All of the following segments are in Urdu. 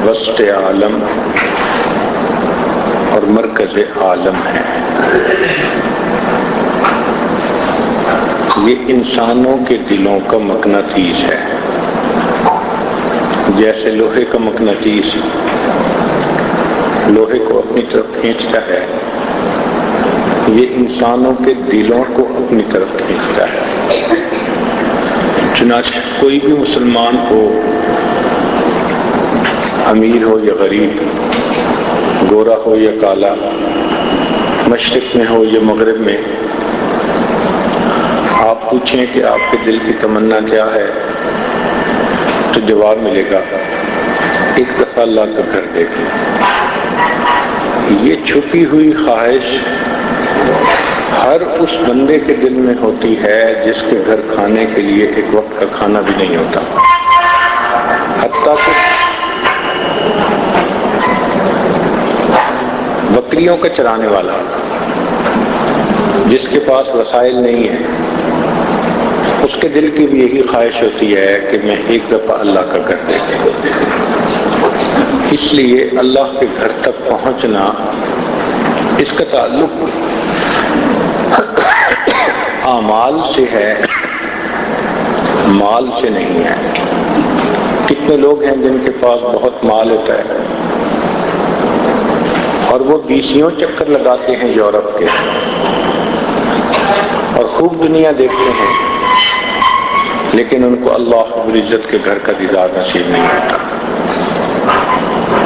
وسط عالم اور مرکز عالم ہے۔ یہ انسانوں کے دلوں کا مقناطیس ہے، جیسے لوہے کا مقناطیس لوہے کو اپنی طرف کھینچتا ہے، یہ انسانوں کے دلوں کو اپنی طرف کھینچتا ہے۔ چنانچہ کوئی بھی مسلمان ہو، امیر ہو یا غریب، گورا ہو یا کالا، مشرق میں ہو یا مغرب میں، آپ پوچھیں کہ آپ کے دل کی تمنا کیا ہے تو جواب ملے گا، ایک دفعہ اللہ کا گھر دیکھنا۔ یہ چھپی ہوئی خواہش ہر اس بندے کے دل میں ہوتی ہے جس کے گھر کھانے کے لیے ایک وقت کا کھانا بھی نہیں ہوتا، حتیٰ کہ بکریوں کا چرانے والا جس کے پاس وسائل نہیں ہے، اس کے دل کی بھی یہی خواہش ہوتی ہے کہ میں ایک دفعہ اللہ کا گھر دیکھوں۔ اس لیے اللہ کے گھر تک پہنچنا، اس کا تعلق اعمال سے ہے، مال سے نہیں ہے۔ کتنے لوگ ہیں جن کے پاس بہت مال ہوتا ہے اور وہ 20 چکر لگاتے ہیں یورپ کے اور خوب دنیا دیکھتے ہیں، لیکن ان کو اللہ رب العزت کے گھر کا دیدار نصیب نہیں ہوتا۔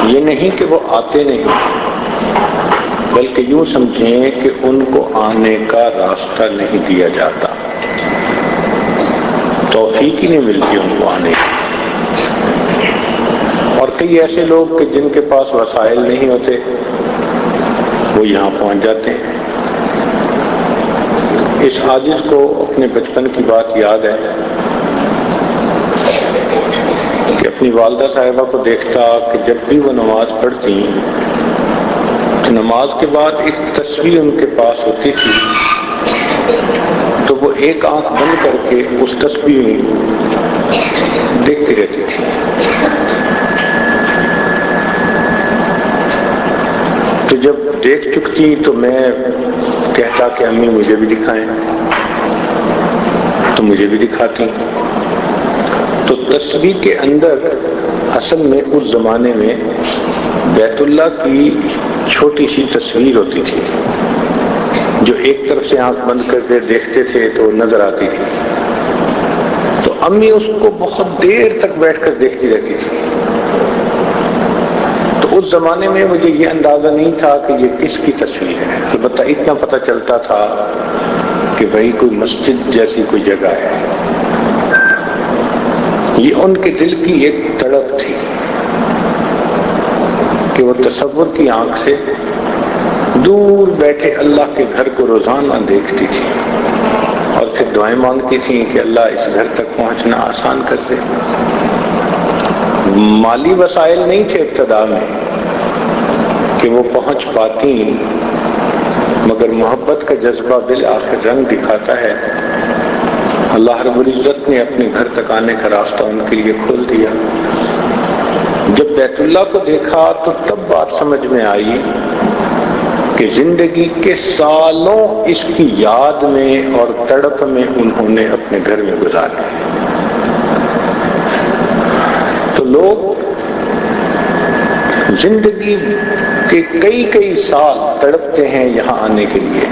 یہ نہیں کہ وہ آتے نہیں، بلکہ یوں سمجھیں کہ ان کو آنے کا راستہ نہیں دیا جاتا، توفیق ہی نہیں ملتی ان کو آنے کی۔ اور کئی ایسے لوگ کہ جن کے پاس وسائل نہیں ہوتے، وہ یہاں پہنچ جاتے ہیں۔ اس عاجز کو اپنے بچپن کی بات یاد ہے کہ اپنی والدہ صاحبہ کو دیکھتا کہ جب بھی وہ نماز پڑھتی تو نماز کے بعد ایک تسبیح ان کے پاس ہوتی تھی، تو وہ ایک آنکھ بند کر کے اس تسبیح دیکھتی رہتی تھی۔ تو جب دیکھ چکتی تو میں کہتا کہ امی مجھے بھی دکھائیں، تو مجھے بھی دکھاتی۔ تو تسبیح کے اندر اصل میں اس زمانے میں بیت اللہ کی چھوٹی سی تصویر ہوتی تھی، جو ایک طرف سے آنکھ بند کر کے دیکھتے تھے تو نظر آتی تھی۔ تو امی اس کو بہت دیر تک بیٹھ کر دیکھتی رہتی تھی۔ تو اس زمانے میں مجھے یہ اندازہ نہیں تھا کہ یہ کس کی تصویر ہے، البتہ اتنا پتہ چلتا تھا کہ بھئی کوئی مسجد جیسی کوئی جگہ ہے۔ یہ ان کے دل کی ایک تڑپ تھی کہ وہ تصور کی آنکھ سے دور بیٹھے اللہ کے گھر کو روزانہ دیکھتی تھی اور پھر دعائیں مانگتی تھیں کہ اللہ اس گھر تک پہنچنا آسان کر دے۔ مالی وسائل نہیں تھے ابتدا میں کہ وہ پہنچ پاتی، مگر محبت کا جذبہ بالآخر رنگ دکھاتا ہے۔ اللہ رب العزت نے اپنے گھر تک آنے کا راستہ ان کے لیے کھول دیا۔ جب بیت اللہ کو دیکھا تو تب بات سمجھ میں آئی کہ زندگی کے سالوں اس کی یاد میں اور تڑپ میں انہوں نے اپنے گھر میں گزارے۔ تو لوگ زندگی کے کئی سال تڑپتے ہیں یہاں آنے کے لیے،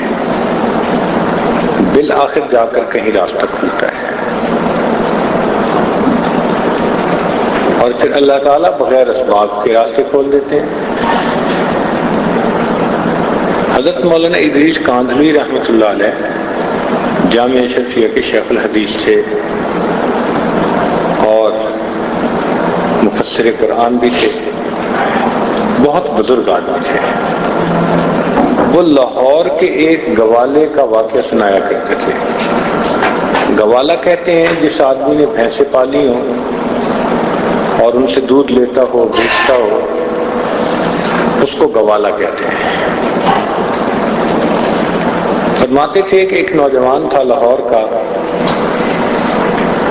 بالآخر جا کر کہیں راستہ کھلتا ہے، اور پھر اللہ تعالیٰ بغیر اسباب کے راستے کھول دیتے ہیں۔ حضرت مولانا ادریس کاندھلوی رحمۃ اللہ علیہ جامعہ اشرفیہ کے شیخ الحدیث تھے اور مفسر قرآن بھی تھے، بہت بزرگ آدمی تھے۔ وہ لاہور کے ایک گوالے کا واقعہ سنایا کرتے تھے۔ گوالا کہتے ہیں جس آدمی نے بھینسیں پالی ہوں اور ان سے دودھ لیتا ہو، بیچتا ہو، اس کو گوالا کہتے ہیں۔ فرماتے تھے کہ ایک نوجوان تھا لاہور کا،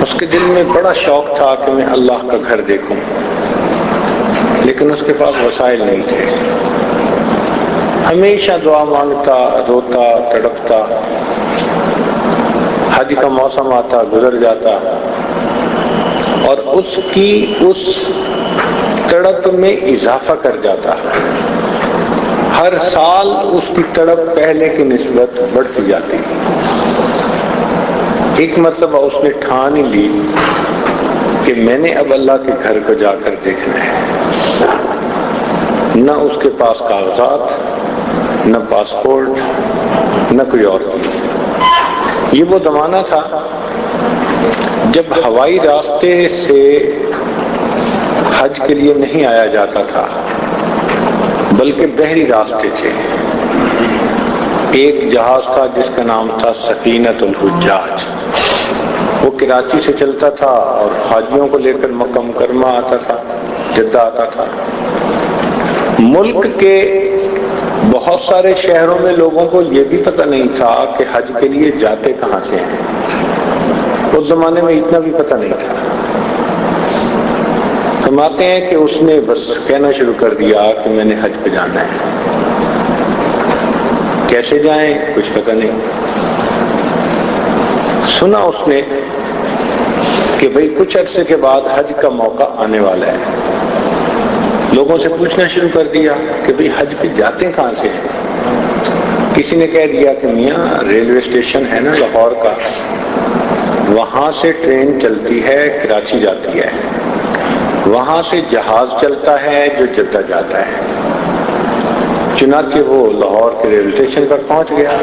اس کے دل میں بڑا شوق تھا کہ میں اللہ کا گھر دیکھوں، لیکن اس کے پاس وسائل نہیں تھے. ہمیشہ دعا مانگتا، روتا، تڑپتا. حج کا موسم آتا، گزر جاتا، اور اس کی اس تڑپ میں اضافہ کر جاتا. ہر سال اس کی تڑپ پہلے کی نسبت بڑھتی جاتی. ایک مرتبہ اس نے ٹھان ہی لی کہ میں نے اب اللہ کے گھر کو جا کر دیکھنا ہے. نہ اس کے پاس کاغذات، نہ پاسپورٹ، نہ کوئی اور چیز. یہ وہ زمانہ تھا جب ہوائی راستے سے حج کے لیے نہیں آیا جاتا تھا، بلکہ بحری راستے تھے. ایک جہاز تھا جس کا نام تھا سفینۃ الحجاج. وہ کراچی سے چلتا تھا اور حاجیوں کو لے کر مکہ مکرمہ آتا تھا، جدہ آتا تھا. ملک کے بہت سارے شہروں میں لوگوں کو یہ بھی پتہ نہیں تھا کہ حج کے لیے جاتے کہاں سے ہیں. اس زمانے میں اتنا بھی پتہ نہیں تھا. فرماتے ہیں کہ اس نے بس کہنا شروع کر دیا کہ میں نے حج پہ جانا ہے. کیسے جائیں کچھ پتہ نہیں. سنا اس نے کہ بھئی کچھ عرصے کے بعد حج کا موقع آنے والا ہے. لوگوں سے پوچھنا شروع کر دیا کہ بھئی حج پہ جاتے کہاں سے ہیں. کسی نے کہہ دیا کہ میاں ریلوے اسٹیشن ہے نا لاہور کا، وہاں سے ٹرین چلتی ہے کراچی جاتی ہے، وہاں سے جہاز چلتا ہے جو جدہ جاتا ہے. چنانچہ وہ لاہور کے ریلوے اسٹیشن پر پہنچ گیا.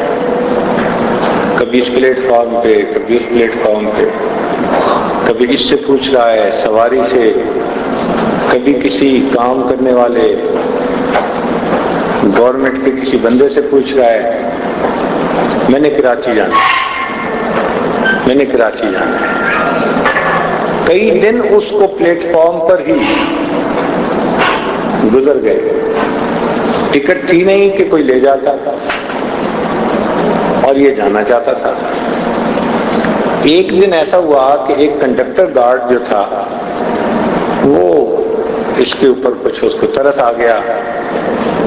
کبھی اس پلیٹ فارم پہ، کبھی اس پلیٹ فارم پہ، کبھی اس سے پوچھ رہا ہے سواری سے، کبھی کسی کام کرنے والے گورنمنٹ کے کسی بندے سے پوچھ رہا ہے میں نے کراچی جانا ہے، میں نے کراچی جانا ہے. کئی دن اس کو پلیٹ فارم پر ہی گزر گئے. ٹکٹ تھی نہیں کہ کوئی لے جاتا تھا، اور یہ جانا چاہتا تھا. ایک دن ایسا ہوا کہ ایک کنڈکٹر گارڈ جو تھا وہ اس کے اوپر کچھ اس کو ترس آ گیا.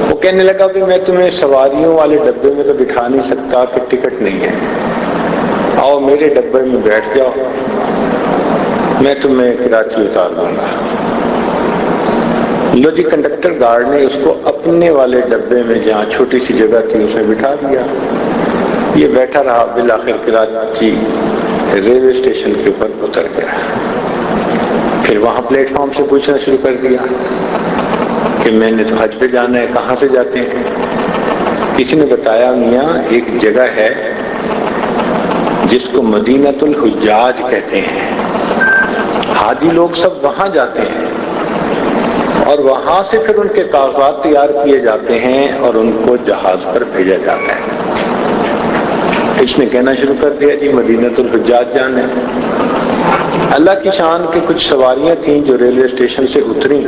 وہ کہنے لگا کہ میں تمہیں سواریوں والے ڈبے میں تو بٹھا نہیں سکتا کہ ٹکٹ نہیں ہے، آؤ میرے ڈبے میں بیٹھ جاؤ، میں تمہیں کراچی اتار دوں گا. لو جی، کنڈکٹر گارڈ نے اس کو اپنے والے ڈبے میں جہاں چھوٹی سی جگہ تھی اس میں بٹھا دیا. یہ بیٹھا رہا، بالآخر کراچی ریلوے اسٹیشن کے اوپر اتر گیا. پھر وہاں پلیٹ فارم سے پوچھنا شروع کر دیا کہ میں نے تو حج پہ جانا ہے، کہاں سے جاتے ہیں؟ کسی نے بتایا میاں ایک جگہ ہے جس کو مدینۃ الحجاج کہتے ہیں، حاجی لوگ سب وہاں جاتے ہیں اور وہاں سے پھر ان کے کاغذات تیار کیے جاتے ہیں اور ان کو جہاز پر بھیجا جاتا ہے. اس نے کہنا شروع کر دیا جی مدینۃ الحجاج جانا ہے. اللہ کی شان کی کچھ سواریاں تھیں جو ریلوے اسٹیشن سے اتری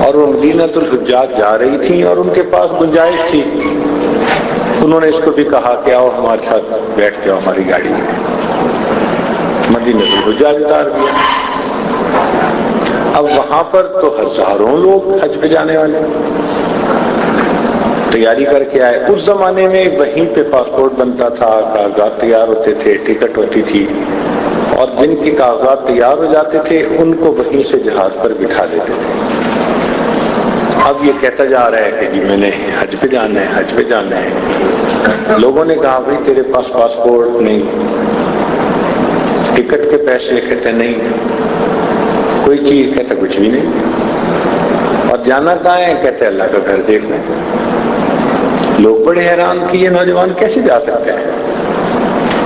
اور وہ مدینۃ الحجاج جا رہی تھیں اور ان کے پاس گنجائش تھی. انہوں نے اس کو بھی کہا کہ آؤ ہمارے ساتھ بیٹھ جاؤ ہماری گاڑی میں. مدینۃ الحجاج اتار دیا. اب وہاں پر تو ہزاروں لوگ حج پہ جانے والے تیاری کر کے آئے. اس زمانے میں وہیں پہ پاسپورٹ بنتا تھا، کاغذات تیار ہوتے تھے، ٹکٹ ہوتی تھی، اور جن کے کاغذات تیار ہو جاتے تھے ان کو وہیں سے جہاز پر بٹھا دیتے تھے. اب یہ کہتا جا رہا ہے کہ جی میں نے حج پہ جانا ہے، حج پہ جانا ہے. لوگوں نے کہا بھائی تیرے پاس پاسپورٹ نہیں، ٹکٹ کے پیسے، کہتے نہیں کوئی چیز، کہتا کچھ بھی نہیں. اور جانا کہاں ہے؟ کہتے اللہ کا گھر دیکھنا. لوگ بڑے حیران کہ یہ نوجوان کیسے جا سکتے ہیں.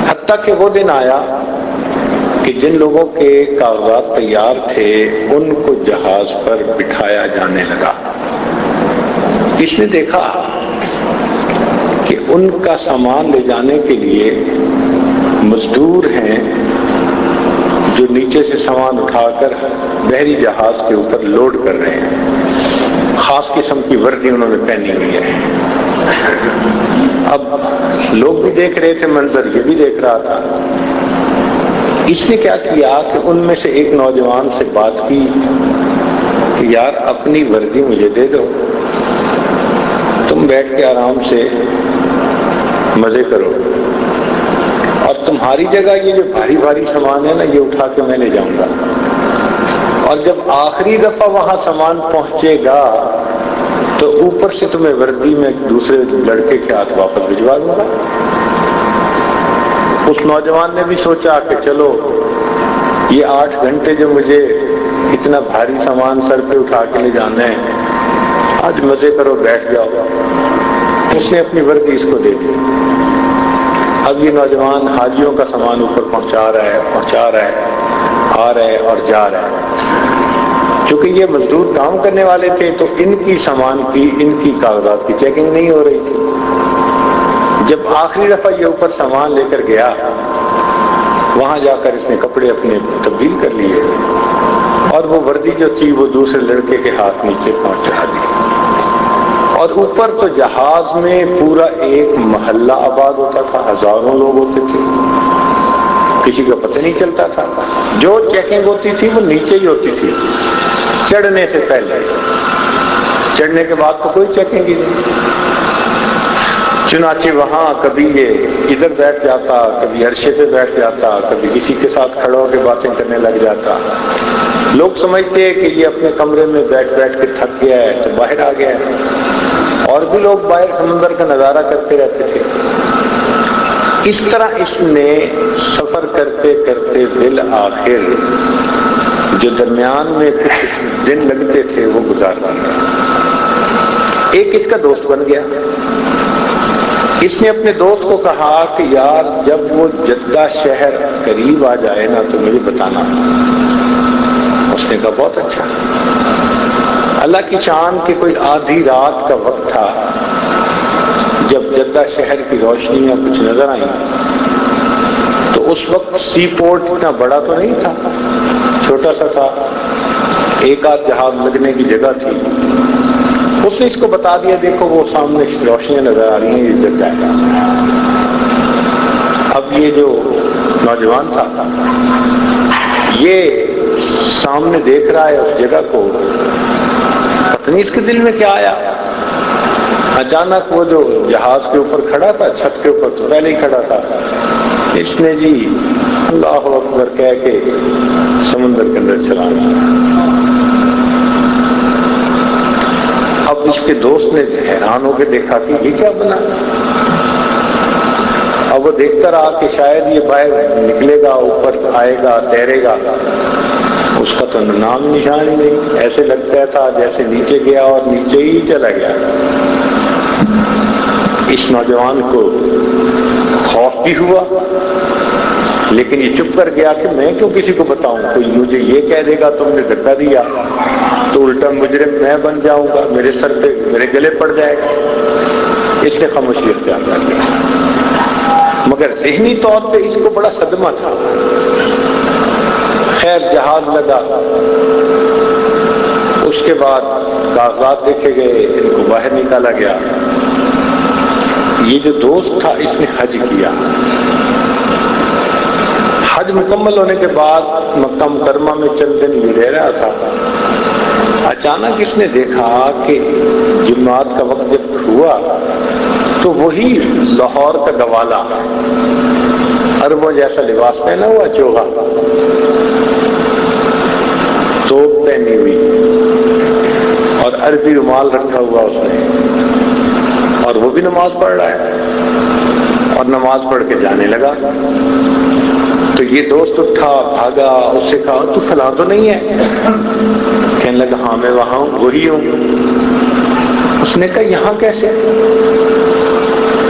حتیٰ کہ وہ دن آیا کہ جن لوگوں کے کاغذات تیار تھے ان کو جہاز پر بٹھایا جانے لگا. اس نے دیکھا کہ ان کا سامان لے جانے کے لیے مزدور ہیں جو نیچے سے سامان اٹھا کر بحری جہاز کے اوپر لوڈ کر رہے ہیں. خاص قسم کی وردی انہوں نے پہنی ہوئی ہے. اب لوگ بھی دیکھ رہے تھے منظر، یہ بھی دیکھ رہا تھا. اس نے کیا کیا کہ ان میں سے ایک نوجوان سے بات کی کہ یار اپنی وردی مجھے دے دو، تم بیٹھ کے آرام سے مزے کرو، اور تمہاری جگہ یہ جو بھاری بھاری سامان ہے نا یہ اٹھا کے میں لے جاؤں گا، اور جب آخری دفعہ وہاں سامان پہنچے گا تو اوپر سے تمہیں وردی میں دوسرے لڑکے کے ہاتھ واپس بھجوا دوں گا۔ اس نوجوان نے بھی سوچا کہ چلو یہ 8 گھنٹے جو مجھے اتنا بھاری سامان سر پہ اٹھا کے لے جانا ہے، آج مزے کرو، بیٹھ جاؤ۔ اس نے اپنی وردی اس کو دے دی۔ اب یہ نوجوان حاجیوں کا سامان اوپر پہنچا رہا ہے، آ رہا ہے اور جا رہا ہے۔ چونکہ یہ مزدور کام کرنے والے تھے تو ان کی سامان کی، ان کی کاغذات کی چیکنگ نہیں ہو رہی تھی۔ جب آخری دفعہ یہ اوپر سامان لے کر گیا، وہاں جا کر اس نے کپڑے اپنے تبدیل کر لیے، اور وہ وردی جو تھی وہ دوسرے لڑکے کے ہاتھ نیچے پہنچا دی۔ اور اوپر تو جہاز میں پورا ایک محلہ آباد ہوتا تھا، ہزاروں لوگ ہوتے تھے، کسی کا پتہ نہیں چلتا تھا۔ جو چیکنگ ہوتی تھی وہ نیچے ہی ہوتی تھی، چڑھنے سے پہلے، چڑھنے کے بعد تو کوئی چیکنگ ہی نہیں۔ چنانچہ وہاں کبھی یہ ادھر بیٹھ جاتا، کبھی عرشے پہ بیٹھ جاتا، کبھی کسی کے ساتھ کھڑا ہو کے باتیں کرنے لگ جاتا۔ لوگ سمجھتے کہ یہ اپنے کمرے میں بیٹھ بیٹھ کے تھک گیا ہے تو باہر آ گیا ہے، اور بھی لوگ باہر سمندر کا نظارہ کرتے رہتے تھے۔ اس طرح اس نے سفر کرتے کرتے بالآخر جو درمیان میں کچھ دن لگتے تھے وہ گزار دیا۔ ایک اس کا دوست بن گیا۔ اس نے اپنے دوست کو کہا کہ یار جب وہ جدہ شہر قریب آ جائے نا تو مجھے بتانا۔ اس نے کہا بہت اچھا۔ اللہ کی شان کہ کوئی آدھی رات کا وقت تھا جب جدہ شہر کی روشنیاں کچھ نظر آئیں، تو اس وقت سی پورٹ اتنا بڑا تو نہیں تھا، چھوٹا سا تھا، ایک آدھ جہاز لگنے کی جگہ تھی۔ اس نے اس کو بتا دیا دیکھو وہ سامنے روشنیاں نظر آ رہی ہیں، یہ جدہ ہے۔ اب یہ جو نوجوان تھا یہ سامنے دیکھ رہا ہے اس جگہ کو، پتہ نہیں اس کے دل میں کیا آیا۔ اچانک وہ جو جہاز کے اوپر کھڑا تھا، چھت کے اوپر تو پہلے ہی کھڑا تھا، اس نے جی اللہ اکبر کہہ کے سمندر کے اندر چلا گیا۔ اب اس کے دوست نے حیران ہو کے دیکھا کہ یہ کیا بنا۔ اب وہ دیکھتا رہا کہ شاید یہ باہر نکلے گا، اوپر آئے گا، تیرے گا۔ اس کا تو نام نشان ہی نہیں، ایسے لگتا تھا جیسے نیچے گیا اور نیچے ہی چلا گیا۔ اس نوجوان کو خوف بھی ہوا، لیکن یہ چپ کر گیا کہ میں کیوں کسی کو بتاؤں، کوئی مجھے یہ کہہ دے گا تم نے دھکا دیا تو الٹا مجرم میں بن جاؤں گا، میرے سر پہ میرے گلے پڑ جائے گا۔ اس نے خاموشی اختیار کر لیا، مگر ذہنی طور پہ اس کو بڑا صدمہ تھا۔ خیر جہاز لگا، اس کے بعد کاغذات دیکھے گئے، ان کو باہر نکالا گیا۔ یہ جو دوست تھا اس نے حج کیا۔ حج مکمل ہونے کے بعد مکہ مکرمہ میں چند دن یہ رہ رہا تھا۔ اچانک اس نے دیکھا کہ جمعرات کا وقت جب ہوا تو وہی لاہور کا گوالا، عربوں جیسا لباس پہنا ہوا، چوغا، توپ پہنی ہوئی اور عربی رومال رکھا ہوا اس نے، اور وہ بھی نماز پڑھ رہا ہے اور نماز پڑھ کے جانے لگا۔ تو یہ دوست اٹھا، بھاگا، اس سے کہا تو فلاں تو نہیں ہے؟ کہنے لگا ہاں میں وہاں ہوں، وہی ہوں۔ اس نے کہا یہاں کیسے؟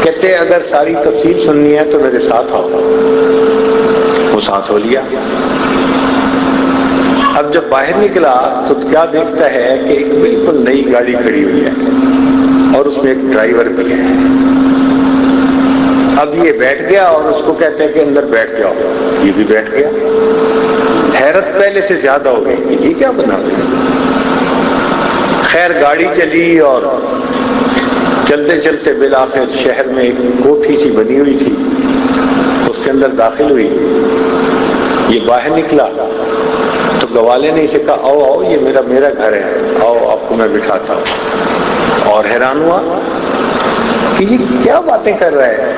کہتے اگر ساری تفصیل سننی ہے تو میرے ساتھ آؤ۔ وہ ساتھ ہو لیا۔ اب جب باہر نکلا تو کیا دیکھتا ہے کہ ایک بالکل نئی گاڑی کھڑی ہوئی ہے اور اس میں ایک ڈرائیور بھی ہے۔ اب یہ بیٹھ گیا اور اس کو کہتے ہیں کہ اندر بیٹھ جاؤ، یہ بھی بیٹھ گیا۔ حیرت پہلے سے زیادہ ہو گئی کہ یہ کیا بنا دیا۔ خیر گاڑی چلی اور چلتے چلتے بالآخر شہر میں ایک کوٹھی سی بنی ہوئی تھی، اس کے اندر داخل ہوئی۔ یہ باہر نکلا تو گوالے نے اسے کہا آؤ آؤ یہ میرا گھر ہے، آؤ آپ کو میں بٹھاتا ہوں۔ اور حیران ہوا کہ یہ کیا باتیں کر رہا ہے۔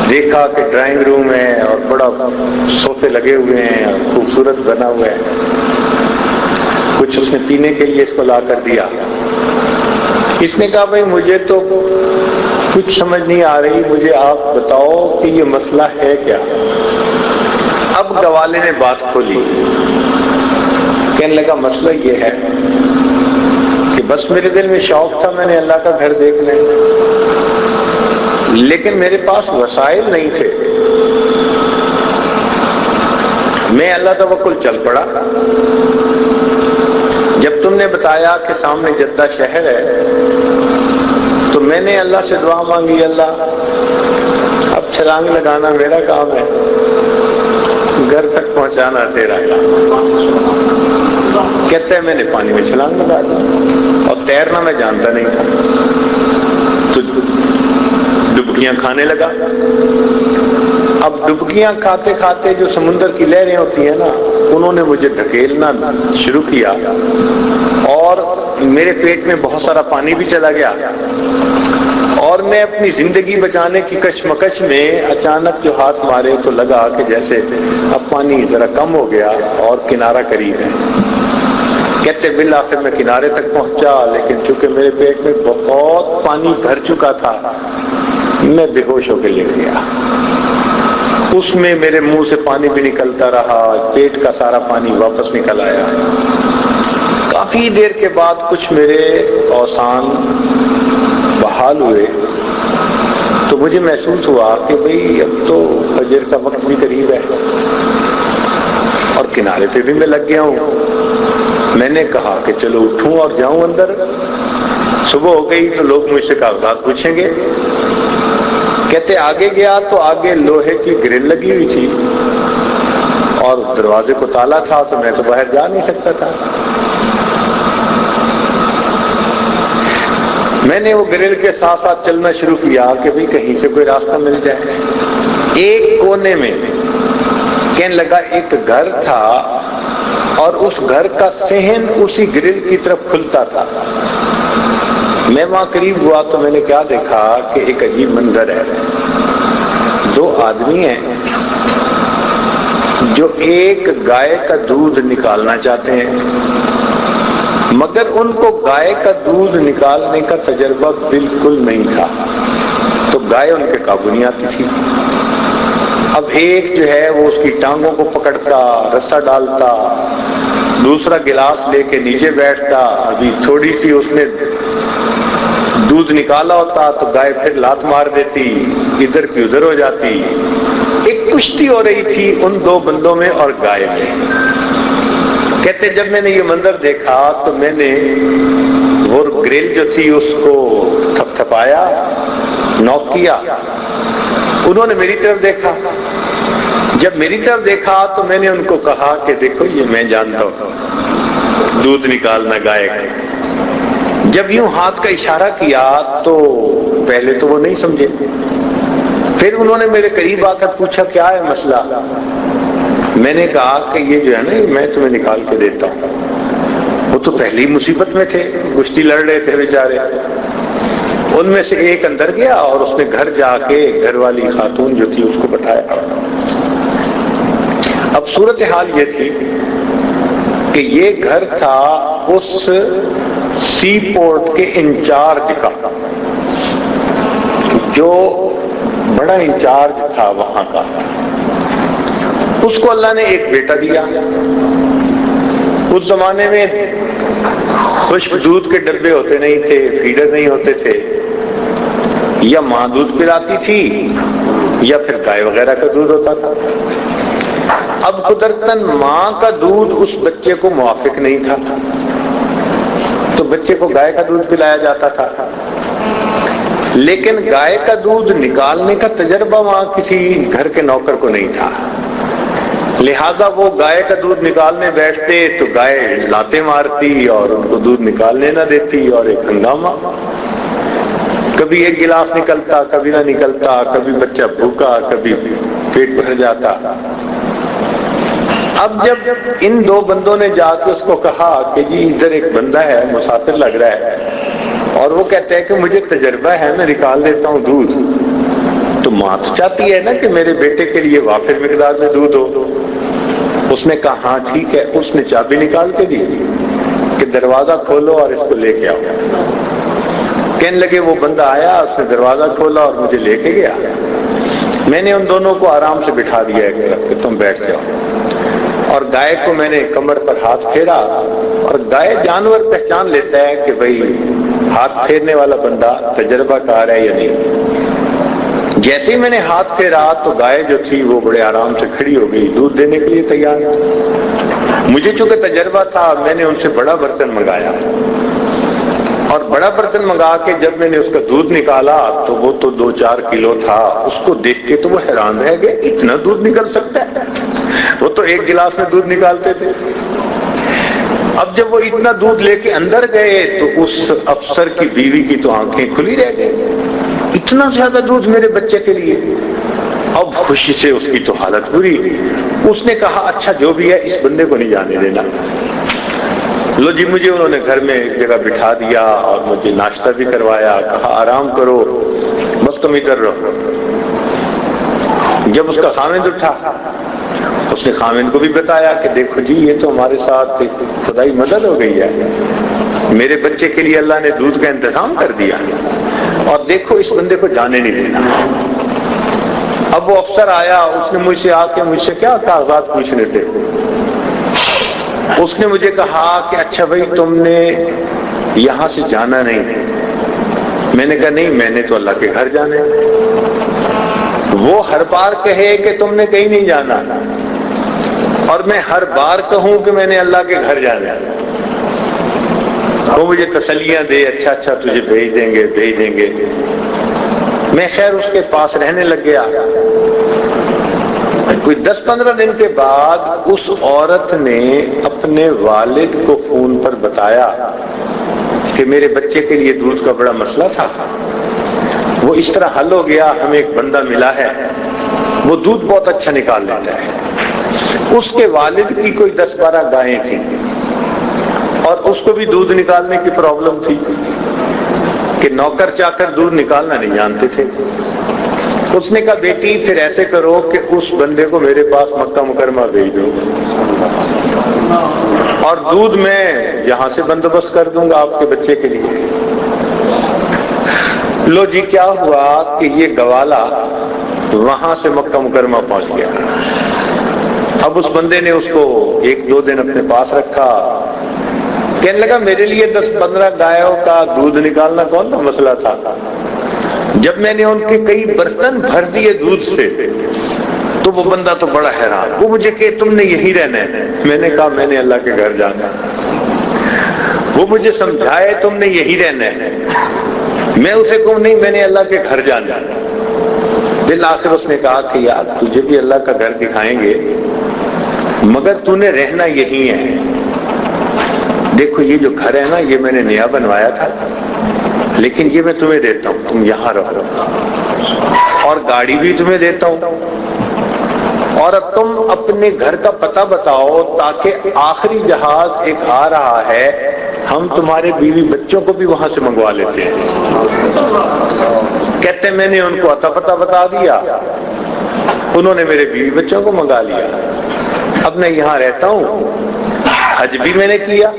دیکھا کہ ڈرائنگ روم ہے اور بڑا صوفے لگے ہوئے ہیں اور خوبصورت بنا ہوا ہے۔ کچھ اس نے پینے کے لیے اس کو لا کر دیا۔ اس نے کہا بھائی مجھے تو کچھ سمجھ نہیں آ رہی، مجھے آپ بتاؤ کہ یہ مسئلہ ہے کیا۔ اب گوالے نے بات کھولی، کہنے لگا مسئلہ یہ ہے کہ بس میرے دل میں شوق تھا میں نے اللہ کا گھر دیکھ لیں، لیکن میرے پاس وسائل نہیں تھے۔ میں اللہ توکل چل پڑا۔ جب تم نے بتایا کہ سامنے جدہ شہر ہے تو میں نے اللہ سے دعا مانگی، اللہ اب چھلانگ لگانا میرا کام ہے، گھر تک پہنچانا تیرا کام۔ کہتے ہیں میں نے پانی میں چھلانگ لگا دی اور تیرنا میں جانتا نہیں تھا، تو ڈبکیاں کھانے لگا۔ اب ڈبکیاں کھاتے کھاتے جو سمندر کی لہریں ہوتی ہیں نا، انہوں نے مجھے دھکیلنا شروع کیا اور میرے پیٹ میں بہت سارا پانی بھی چلا گیا، اور میں اپنی زندگی بچانے کی کشمکش میں اچانک جو ہاتھ مارے تو لگا کہ جیسے اب پانی ذرا کم ہو گیا اور کنارہ قریب ہے۔ کہتے بالآخر میں کنارے تک پہنچا، لیکن چونکہ میرے پیٹ میں بہت پانی بھر چکا تھا میں بے ہوش ہو کے لیٹ گیا۔ اس میں میرے منہ سے پانی بھی نکلتا رہا، پیٹ کا سارا پانی واپس نکل آیا۔ کافی دیر کے بعد کچھ میرے اوسان بحال ہوئے تو مجھے محسوس ہوا کہ بھئی اب تو فجر کا وقت بھی قریب ہے اور کنارے پہ بھی میں لگ گیا ہوں۔ میں نے کہا کہ چلو اٹھوں اور جاؤں اندر، صبح ہو گئی تو لوگ مجھ سے کاغذات پوچھیں گے۔ کہتے آگے گیا تو آگے لوہے کی گرل لگی ہوئی تھی اور دروازے کو تالا تھا، تو میں تو باہر جا نہیں سکتا تھا۔ میں نے وہ گرل کے ساتھ ساتھ چلنا شروع کیا کہ بھئی کہیں سے کوئی راستہ مل جائے۔ ایک کونے میں کہنے لگا ایک گھر تھا اور اس گھر کا صحن اسی گرل کی طرف کھلتا تھا۔ میں وہاں قریب ہوا تو میں نے کیا دیکھا کہ ایک عجیب منظر ہے۔ دو آدمی ہیں جو ایک گائے کا دودھ نکالنا چاہتے ہیں، مگر ان کو گائے کا دودھ نکالنے کا تجربہ بالکل نہیں تھا، تو گائے ان کے قابو نہیں آتی تھی۔ اب ایک جو ہے وہ اس کی ٹانگوں کو پکڑتا، رسا ڈالتا، دوسرا گلاس لے کے نیچے بیٹھتا، ابھی تھوڑی سی اس نے دودھ نکالا ہوتا تو گائے پھر لات مار دیتی، ادھر کی ادھر ہو جاتی۔ ایک کشتی ہو رہی تھی ان دو بندوں میں اور گائے میں۔ کہتے جب میں نے یہ منظر دیکھا تو میں نے وہ گریل جو تھی اس کو تھپ تھپایا، نوک کیا۔ انہوں نے میری طرف دیکھا، جب میری طرف دیکھا تو میں نے ان کو کہا کہ دیکھو یہ میں جانتا ہوں دودھ نکالنا گائے کا۔ جب یوں ہاتھ کا اشارہ کیا تو پہلے تو وہ نہیں سمجھے، پھر انہوں نے میرے قریب آ کر پوچھا کیا ہے مسئلہ۔ میں نے کہا کہ یہ جو ہے نا میں تمہیں نکال کے دیتا ہوں۔ وہ تو پہلی مصیبت میں تھے، کشتی لڑ رہے تھے بیچارے۔ ان میں سے ایک اندر گیا اور اس نے گھر جا کے گھر والی خاتون جو تھی اس کو بتایا۔ اب صورتحال یہ تھی کہ یہ گھر تھا اس سی پورٹ کے انچارج کا، جو بڑا انچارج تھا وہاں کا۔ اس کو اللہ نے ایک بیٹا دیا۔ اس زمانے میں خشک دودھ کے ڈبے ہوتے نہیں تھے، فیڈر نہیں ہوتے تھے، یا ماں دودھ پلاتی تھی یا پھر گائے وغیرہ کا دودھ ہوتا تھا۔ اب قدرتاً ماں کا دودھ اس بچے کو موافق نہیں تھا تو بچے کو گائے کا دودھ پلایا جاتا تھا، لیکن گائے کا دودھ نکالنے کا تجربہ وہاں کسی گھر کے نوکر کو نہیں تھا، لہذا وہ گائے کا دودھ نکالنے بیٹھتے تو گائے لاتے مارتی اور ان کو دودھ نکالنے نہ دیتی، اور ایک ہنگامہ، کبھی ایک گلاس نکلتا کبھی نہ نکلتا، کبھی بچہ بھوکا کبھی پیٹ بھر جاتا۔ اب جب ان دو بندوں نے جا کے اس کو کہا کہ جی ادھر ایک بندہ ہے مسافر لگ رہا ہے اور وہ کہتا ہے کہ مجھے تجربہ ہے میں نکال لیتا ہوں دودھ، تو ماں تو چاہتی ہے نا کہ میرے بیٹے کے لیے وافر مقدار میں دودھ ہو۔ اس نے کہا ہاں ٹھیک ہے، اس نے چابی نکال کے دی کہ دروازہ کھولو اور اس کو لے کے آؤ۔ کہنے لگے وہ بندہ آیا، اس نے دروازہ کھولا اور مجھے لے کے گیا۔ میں نے ان دونوں کو آرام سے بٹھا دیا ایک طرف کہ تم بیٹھ جاؤ، اور گائے کو میں نے کمر پر ہاتھ پھیرا، اور گائے جانور پہچان لیتا ہے کہ بھئی ہاتھ پھیرنے والا بندہ تجربہ کار ہے یا نہیں۔ جیسے ہی میں نے ہاتھ پھیرا تو گائے جو تھی وہ بڑے آرام سے کھڑی ہو گئی، دودھ دینے کے لیے تیار۔ مجھے چونکہ تجربہ تھا میں نے ان سے بڑا برتن منگایا، اور بڑا برتن منگا کے جب میں نے اس کا دودھ نکالا تو وہ تو 2-4 کلو تھا۔ اس کو دیکھ کے تو وہ حیران رہ گئے، اتنا دودھ نکل سکتا ہے؟ وہ تو 1 گلاس میں دودھ نکالتے تھے۔ اب جب وہ اتنا دودھ لے کے اندر گئے تو اس افسر کی بیوی کی تو آنکھیں کھلی رہ گئی، اتنا زیادہ دودھ میرے بچے کے لیے۔ اب خوشی سے اس کی تو حالت بری، اس نے کہا اچھا جو بھی ہے اس بندے کو نہیں جانے دینا۔ لو جی مجھے انہوں نے گھر میں ایک جگہ بٹھا دیا اور مجھے ناشتہ بھی کروایا، کہا آرام کرو بس تم ادھر رہو۔ جب اس کا خاوند اٹھا اس نے خاوند کو بھی بتایا کہ دیکھو جی یہ تو ہمارے ساتھ خدائی مدد ہو گئی ہے، میرے بچے کے لیے اللہ نے دودھ کا انتظام کر دیا، اور دیکھو اس بندے کو جانے نہیں دینا۔ اب وہ افسر آیا، اس نے مجھ سے آ کے مجھ سے کیا کاغذات پوچھنے تھے۔ اس نے مجھے کہا کہ اچھا بھائی تم نے یہاں سے جانا نہیں۔ میں نے کہا نہیں میں نے تو اللہ کے گھر جانا ہے۔ وہ ہر بار کہے کہ تم نے کہیں نہیں جانا، اور میں ہر بار کہوں کہ میں نے اللہ کے گھر جانا ہے۔ وہ مجھے تسلیاں دے، اچھا اچھا تجھے بھیج دیں گے۔ میں خیر اس کے پاس رہنے لگ گیا۔ کوئی 10-15 دن کے بعد اس عورت نے اپنے والد کو فون پر بتایا کہ میرے بچے کے لیے دودھ کا بڑا مسئلہ تھا، وہ اس طرح حل ہو گیا، ہمیں ایک بندہ ملا ہے وہ دودھ بہت اچھا نکال لیتا ہے۔ اس کے والد کی کوئی 10-12 گائیں تھیں، اور اس کو بھی دودھ نکالنے کی پرابلم تھی کہ نوکر چاکر دودھ نکالنا نہیں جانتے تھے۔ اس نے کہا بیٹی پھر ایسے کرو کہ اس بندے کو میرے پاس مکہ مکرمہ بھیج دو، اور دودھ میں یہاں سے بندوبست کر دوں گا آپ کے بچے کے لیے۔ لو جی کیا ہوا کہ یہ گوالا وہاں سے مکہ مکرمہ پہنچ گیا۔ اب اس بندے نے اس کو 1-2 دن اپنے پاس رکھا، کہنے لگا میرے لیے 10-15 گایوں کا دودھ نکالنا کون سا مسئلہ تھا۔ جب میں نے ان کے کئی برتن بھر دیے دودھ سے تو وہ بندہ تو بڑا حیران، وہ مجھے کہ تم نے یہی رہنا ہے۔ میں نے کہا میں نے اللہ کے گھر جانا ہے۔ وہ مجھے سمجھائے تم نے یہی رہنا ہے، میں اسے کہوں نہیں میں نے اللہ کے گھر جانا ہے۔ بالآخر اس نے کہا کہ یار تجھے بھی اللہ کا گھر دکھائیں گے مگر تو نے رہنا یہی ہے۔ دیکھو یہ جو گھر ہے نا یہ میں نے نیا بنوایا تھا، لیکن یہ میں تمہیں دیتا ہوں تم یہاں رہو، اور گاڑی بھی تمہیں دیتا ہوں، اور اب تم اپنے گھر کا پتہ بتاؤ تاکہ آخری جہاز ایک آ رہا ہے ہم تمہارے بیوی بچوں کو بھی وہاں سے منگوا لیتے ہیں۔ کہتے میں نے ان کو عطا پتہ بتا دیا، انہوں نے میرے بیوی بچوں کو منگا لیا، اب میں یہاں رہتا ہوں، حج بھی میں نے کیا،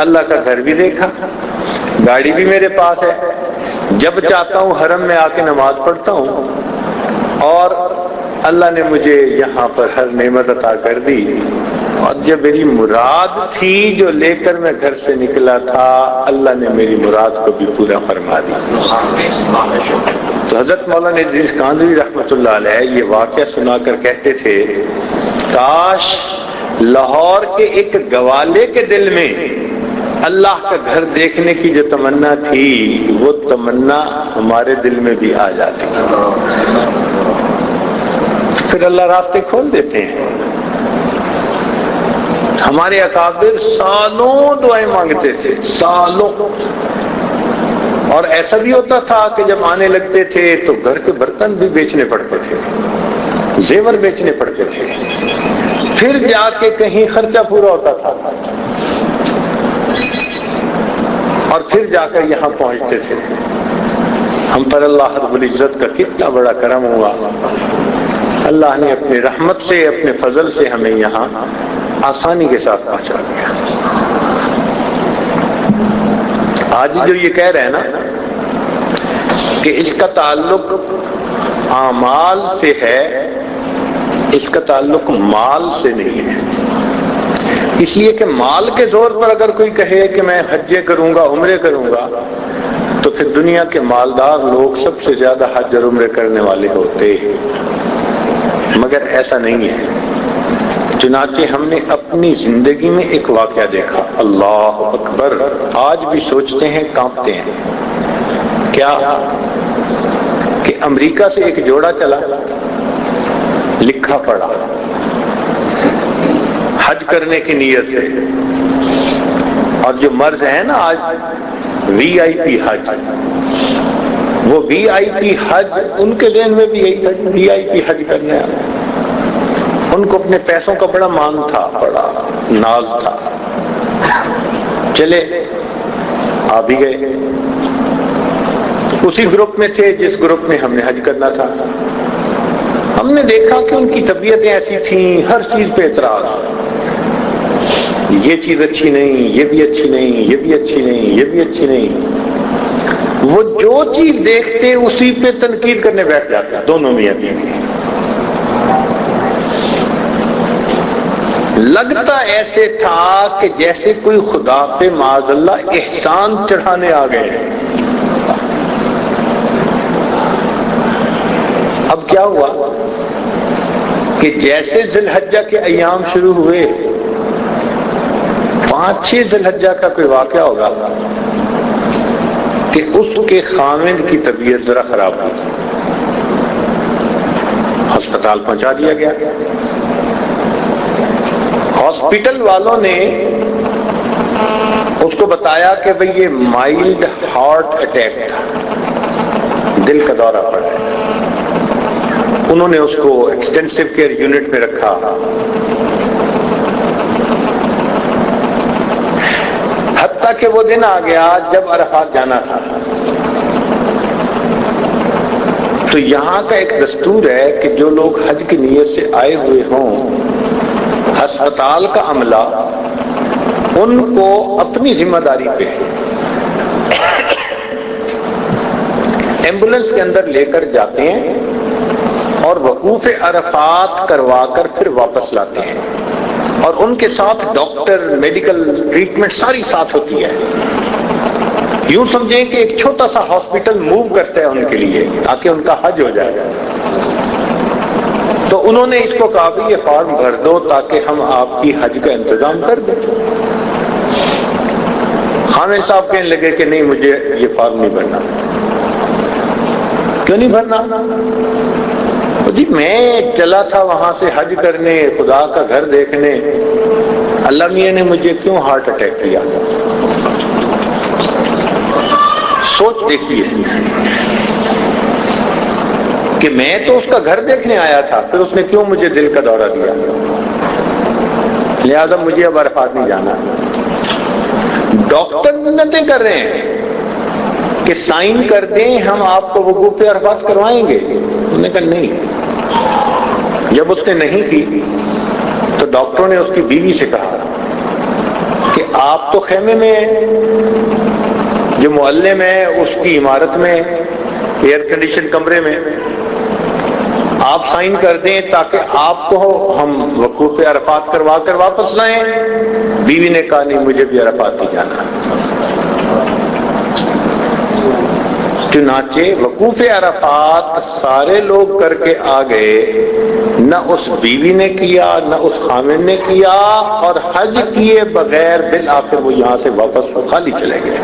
اللہ کا گھر بھی دیکھا، گاڑی بھی میرے پاس ہے، جب چاہتا ہوں حرم میں آ کے نماز پڑھتا ہوں، اور اللہ نے مجھے یہاں پر ہر نعمت عطا کر دی، اور جب میری مراد تھی جو لے کر میں گھر سے نکلا تھا اللہ نے میری مراد کو بھی پورا فرما دیا۔ تو حضرت مولانا ادریس کاندھوی رحمۃ اللہ علیہ یہ واقعہ سنا کر کہتے تھے کاش لاہور کے ایک گوالے کے دل میں اللہ کا گھر دیکھنے کی جو تمنا تھی وہ تمنا ہمارے دل میں بھی آ جاتی، پھر اللہ راستے کھول دیتے ہیں۔ ہمارے اکابر سالوں دعائیں مانگتے تھے، سالوں، اور ایسا بھی ہوتا تھا کہ جب آنے لگتے تھے تو گھر کے برتن بھی بیچنے پڑتے تھے، زیور بیچنے پڑتے تھے، پھر جا کے کہیں خرچہ پورا ہوتا تھا اور پھر جا کر یہاں پہنچتے تھے. ہم پر اللہ رب العزت کا کتنا بڑا کرم ہوا. اللہ نے اپنی رحمت سے اپنے فضل سے ہمیں یہاں آسانی کے ساتھ پہنچا دیا. آج جو یہ کہہ رہے ہیں نا کہ اس کا تعلق اعمال سے ہے، اس کا تعلق مال سے نہیں ہے. اس لیے کہ مال کے زور پر اگر کوئی کہے کہ میں حجے کروں گا، عمرے کروں گا، تو پھر دنیا کے مالدار لوگ سب سے زیادہ حج اور عمرے کرنے والے ہوتے ہیں. مگر ایسا نہیں ہے. چنانچہ ہم نے اپنی زندگی میں ایک واقعہ دیکھا، اللہ اکبر، آج بھی سوچتے ہیں، کانپتے ہیں. کیا کہ امریکہ سے ایک جوڑا چلا، لکھا پڑا حج کرنے کی نیت سے. اور جو مرض ہے نا آج وی آئی پی حج، وہ وی آئی پی حج ان کے ذہن میں بھی یہی تھا، وی آئی پی حج کرنے آنا. ان کو اپنے پیسوں کا بڑا مان تھا، بڑا ناز تھا. چلے آ بھی گئے. اسی گروپ میں تھے جس گروپ میں ہم نے حج کرنا تھا. ہم نے دیکھا کہ ان کی طبیعتیں ایسی تھیں، ہر چیز پہ اعتراض، یہ چیز اچھی نہیں، یہ بھی اچھی نہیں، یہ بھی اچھی نہیں، یہ بھی اچھی نہیں. وہ جو چیز دیکھتے اسی پہ تنقید کرنے بیٹھ جاتے، دونوں میاں بیوی. لگتا ایسے تھا کہ جیسے کوئی خدا پہ معاذ اللہ احسان چڑھانے آ گئے. اب کیا ہوا کہ جیسے ذی الحجہ کے ایام شروع ہوئے، 5-6 ذی الحجہ کا کوئی واقعہ ہوگا کہ اس کے خاوند کی طبیعت ذرا خراب ہوئی، ہسپتال پہنچا دیا گیا. ہاسپٹل والوں نے اس کو بتایا کہ بھئی یہ مائلڈ ہارٹ اٹیک تھا، دل کا دورہ پڑا ہے. انہوں نے اس کو ایکسٹینسو کیئر یونٹ میں رکھا. حتیٰ کہ وہ دن آ گیا جب عرفات جانا تھا. تو یہاں کا ایک دستور ہے کہ جو لوگ حج کی نیت سے آئے ہوئے ہوں، ہسپتال کا عملہ ان کو اپنی ذمہ داری پہ ایمبولینس کے اندر لے کر جاتے ہیں اور وقوف عرفات کروا کر پھر واپس لاتے ہیں. اور ان کے ساتھ ڈاکٹر، میڈیکل ٹریٹمنٹ ساری ساتھ ہوتی ہے. یوں سمجھیں کہ ایک چھوٹا سا ہاسپٹل موو کرتا ہے ان کے لیے تاکہ ان کا حج ہو جائے. تو انہوں نے اس کو کہا کہ یہ فارم بھر دو تاکہ ہم آپ کی حج کا انتظام کر دیں. خامد صاحب کہنے لگے کہ نہیں، مجھے یہ فارم نہیں بھرنا. کیوں نہیں بھرنا؟ جی میں چلا تھا وہاں سے حج کرنے، خدا کا گھر دیکھنے، اللہ میاں نے مجھے کیوں ہارٹ اٹیک کیا؟ سوچ دیکھیے کہ میں تو اس کا گھر دیکھنے آیا تھا، پھر اس نے کیوں مجھے دل کا دورہ دیا؟ لہذا مجھے اب عرفات نہیں جانا. ڈاکٹر منتیں کر رہے ہیں کہ سائن کر دیں، ہم آپ کو وقوف عرفات کروائیں گے. انہوں نے کہا نہیں. جب اس نے نہیں کی تو ڈاکٹروں نے اس کی بیوی سے کہا کہ آپ تو خیمے میں ہیں، جو معلم ہے اس کی عمارت میں، ایئر کنڈیشن کمرے میں، آپ سائن کر دیں تاکہ آپ کو ہم وقوف عرفات کروا کر واپس لائیں. بیوی نے کہا نہیں، مجھے بھی عرفات نہیں جانا. چنانچہ وقوف عرفات سارے لوگ کر کے آ گئے، نہ اس بیوی نے کیا نہ اس خامن نے کیا، اور حج کیے بغیر بالآخر وہ یہاں سے واپس خالی چلے گئے.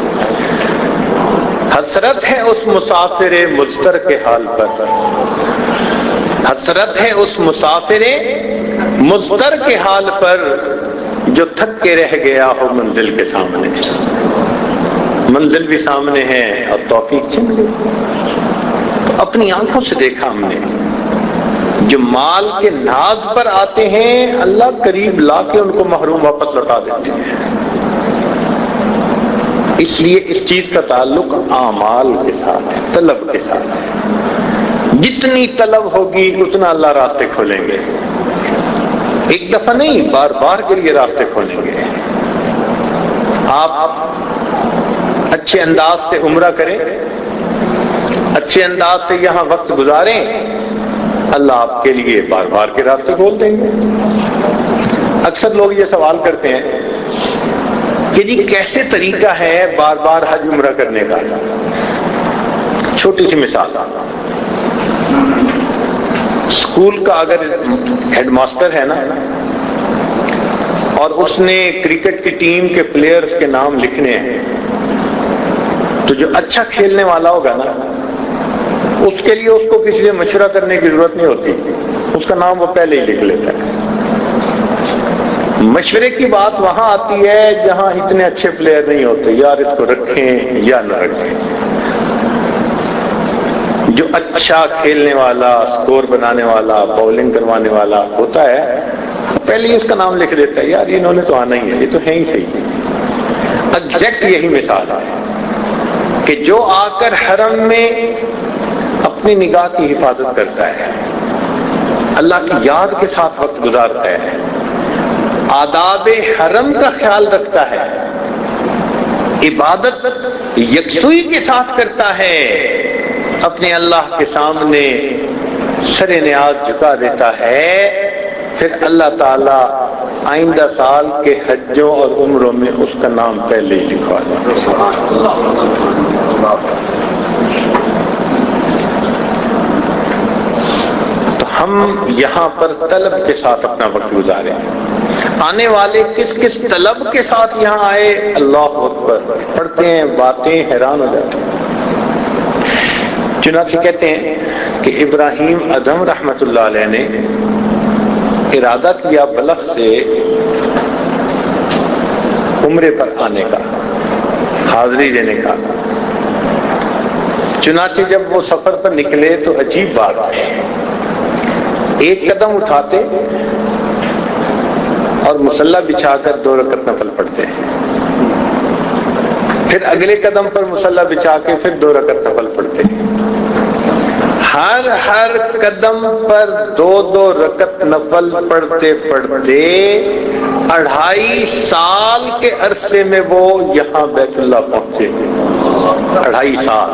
حسرت ہے اس مسافر مضطر کے حال پر، حسرت ہے اس مسافر مضطر کے حال پر جو تھک کے رہ گیا ہو منزل کے سامنے. منزل بھی سامنے ہے اور توفیق چھن گئی. اپنی آنکھوں سے دیکھا ہم نے جو مال کے ناز پر آتے ہیں اللہ قریب لا کے ان کو محروم واپس لوٹا دیتے ہیں۔ اس لیے اس چیز کا تعلق اعمال کے ساتھ ہے، طلب کے ساتھ ہے۔ جتنی طلب ہوگی اتنا اللہ راستے کھولیں گے، ایک دفعہ نہیں بار بار کے لیے راستے کھولیں گے۔ آپ اچھے انداز سے عمرہ کریں، اچھے انداز سے یہاں وقت گزاریں، اللہ آپ کے لیے بار بار کے راستے کھول دیں گے۔ اکثر لوگ یہ سوال کرتے ہیں کہ جی کیسے طریقہ ہے بار بار حج عمرہ کرنے کا؟ چھوٹی سی مثال، اسکول کا اگر ہیڈ ماسٹر ہے نا اور اس نے کرکٹ کی ٹیم کے پلیئرز کے نام لکھنے ہیں، تو جو اچھا کھیلنے والا ہوگا نا اس کے لیے اس کو کسی سے مشورہ کرنے کی ضرورت نہیں ہوتی، اس کا نام وہ پہلے ہی لکھ لیتا ہے۔ مشورے کی بات وہاں آتی ہے جہاں اتنے اچھے پلیئر نہیں ہوتے، یار اس کو رکھیں یا نہ رکھیں۔ جو اچھا کھیلنے والا، سکور بنانے والا، باؤلنگ کروانے والا ہوتا ہے پہلے ہی اس کا نام لکھ دیتا ہے، یار انہوں نے تو آنا ہی ہے، یہ تو ہے ہی صحیح۔ ایگزیکٹ یہی مثال ہے کہ جو آ کر حرم میں اپنی نگاہ کی حفاظت کرتا ہے، اللہ کی یاد کے ساتھ وقت گزارتا ہے، آداب حرم کا خیال رکھتا ہے، عبادت یکسوئی کے ساتھ کرتا ہے، اپنے اللہ کے سامنے سر نیاز جھکا دیتا ہے، پھر اللہ تعالی آئندہ سال کے حجوں اور عمروں میں اس کا نام پہلے ہی لکھوا دیتا ہے۔ تو ہم یہاں پر طلب کے ساتھ اپنا وقت گزاریں۔ آنے والے کس کس طلب کے ساتھ یہاں آئے، اللہ اکبر، پڑھتے ہیں باتیں حیران ہو جاتے ہیں۔ چنانچہ کہتے ہیں کہ ابراہیم ادھم رحمت اللہ علیہ نے ارادہ کیا بلخ سے عمرے پر آنے کا، حاضری دینے کا۔ چنانچہ جب وہ سفر پر نکلے تو عجیب بات ہے، ایک قدم اٹھاتے اور مصلی بچھا کر 2 رکعت نفل پڑھتے ہیں، پھر اگلے قدم پر مصلی بچھا کے پھر 2 رکعت نفل پڑھتے ہیں۔ ہر قدم پر 2 رکعت نفل پڑھتے پڑھتے 2.5 سال کے عرصے میں وہ یہاں بیت اللہ پہنچے۔ 2.5 سال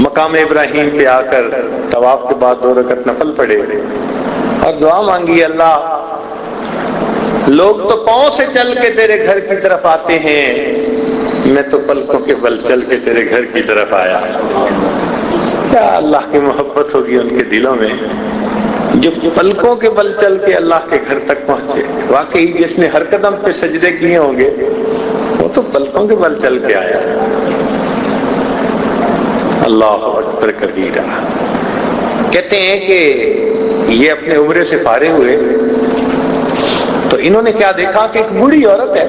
مقام ابراہیم پہ آ کر طواف کے بعد 2 رکعت نفل پڑھے اور دعا مانگی، اللہ لوگ تو پاؤں سے چل کے تیرے گھر کی طرف آتے ہیں، میں تو پلکوں کے بل چل کے تیرے گھر کی طرف آیا۔ کیا اللہ کی محبت ہوگی ان کے دلوں میں جو پلکوں کے بل چل کے اللہ کے گھر تک پہنچے۔ واقعی جس نے ہر قدم پہ سجدے کیے ہوں گے وہ تو پلکوں کے بل چل کے آیا۔ اللہ اکبر کبیرہ۔ کہتے ہیں کہ یہ اپنے عمرے سے فارغ ہوئے تو انہوں نے کیا دیکھا کہ ایک بوڑھی عورت ہے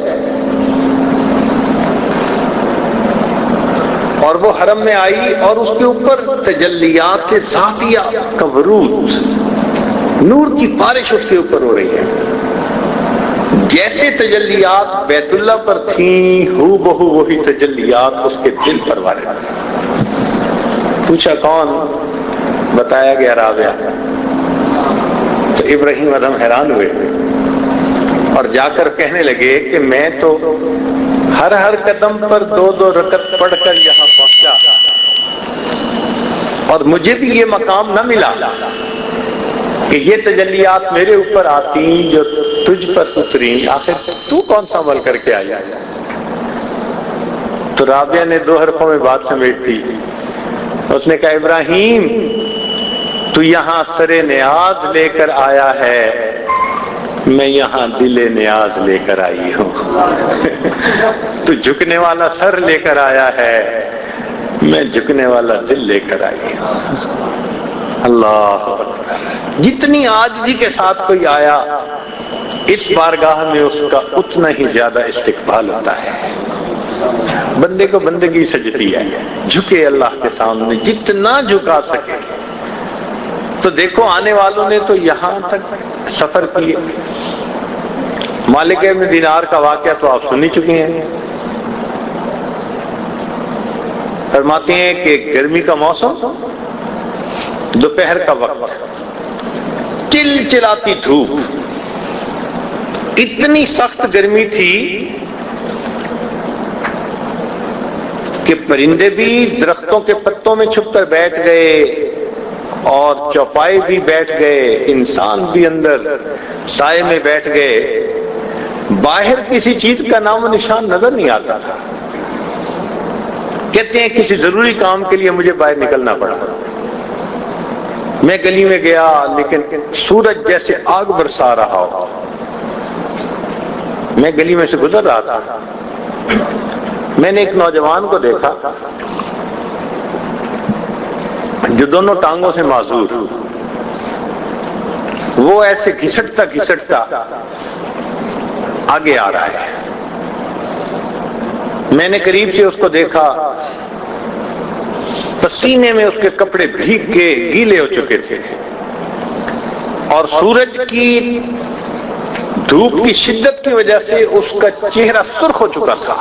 اور وہ حرم میں آئی اور اس کے اوپر تجلیات ذاتیہ کا ورود، نور کی بارش اس کے اوپر ہو رہی ہے۔ جیسے تجلیات بیت اللہ پر تھیں ہو بہو وہی تجلیات اس کے دل پر وارد ہوئے۔ پوچھا کون؟ بتایا گیا رابعہ۔ تو ابراہیم ادھم حیران ہوئے اور جا کر کہنے لگے کہ میں تو ہر قدم پر 2 رکعت پڑھ کر یہاں پہنچا اور مجھے بھی یہ مقام نہ ملا کہ یہ تجلیات میرے اوپر آتی جو تجھ پر اتری، آخر تو کون سا عمل کر کے آیا؟ تو رابعہ نے 2 حرفوں میں بات سمیٹ دی۔ اس نے کہا ابراہیم تو یہاں سر نیاز لے کر آیا ہے، میں یہاں دل نیاز لے کر آئی ہوں۔ تو جھکنے والا سر لے کر آیا ہے، میں جھکنے والا دل لے کر آئی ہوں۔ اللہ اکبر۔ جتنی عاجزی کے ساتھ کوئی آیا اس بارگاہ میں اس کا اتنا ہی زیادہ استقبال ہوتا ہے۔ بندے کو بندگی سجتی ہے، جھکے اللہ کے سامنے جتنا جھکا سکے. تو دیکھو آنے والوں نے تو یہاں تک سفر کیے. مالک ابن دینار کا واقعہ تو آپ سن ہی چکے ہیں. فرماتے ہیں کہ گرمی کا موسم، دوپہر کا وقت، چلچلاتی دھوپ، اتنی سخت گرمی تھی کہ پرندے بھی درختوں کے پتوں میں چھپ کر بیٹھ گئے اور چوپائے بھی بیٹھ گئے، انسان بھی اندر سائے میں بیٹھ گئے. باہر کسی چیز کا نام و نشان نظر نہیں آتا تھا. کہتے ہیں کسی ضروری کام کے لیے مجھے باہر نکلنا پڑا. میں گلی میں گیا لیکن سورج جیسے آگ برسا رہا ہو. میں گلی میں سے گزر رہا تھا، میں نے ایک نوجوان کو دیکھا جو دونوں ٹانگوں سے معذور، وہ ایسے گھسٹتا گھسٹتا آگے آ رہا ہے. میں نے قریب سے اس کو دیکھا، پسینے میں اس کے کپڑے بھیگ کے گیلے ہو چکے تھے اور سورج کی دھوپ کی شدت کی وجہ سے اس کا چہرہ سرخ ہو چکا تھا،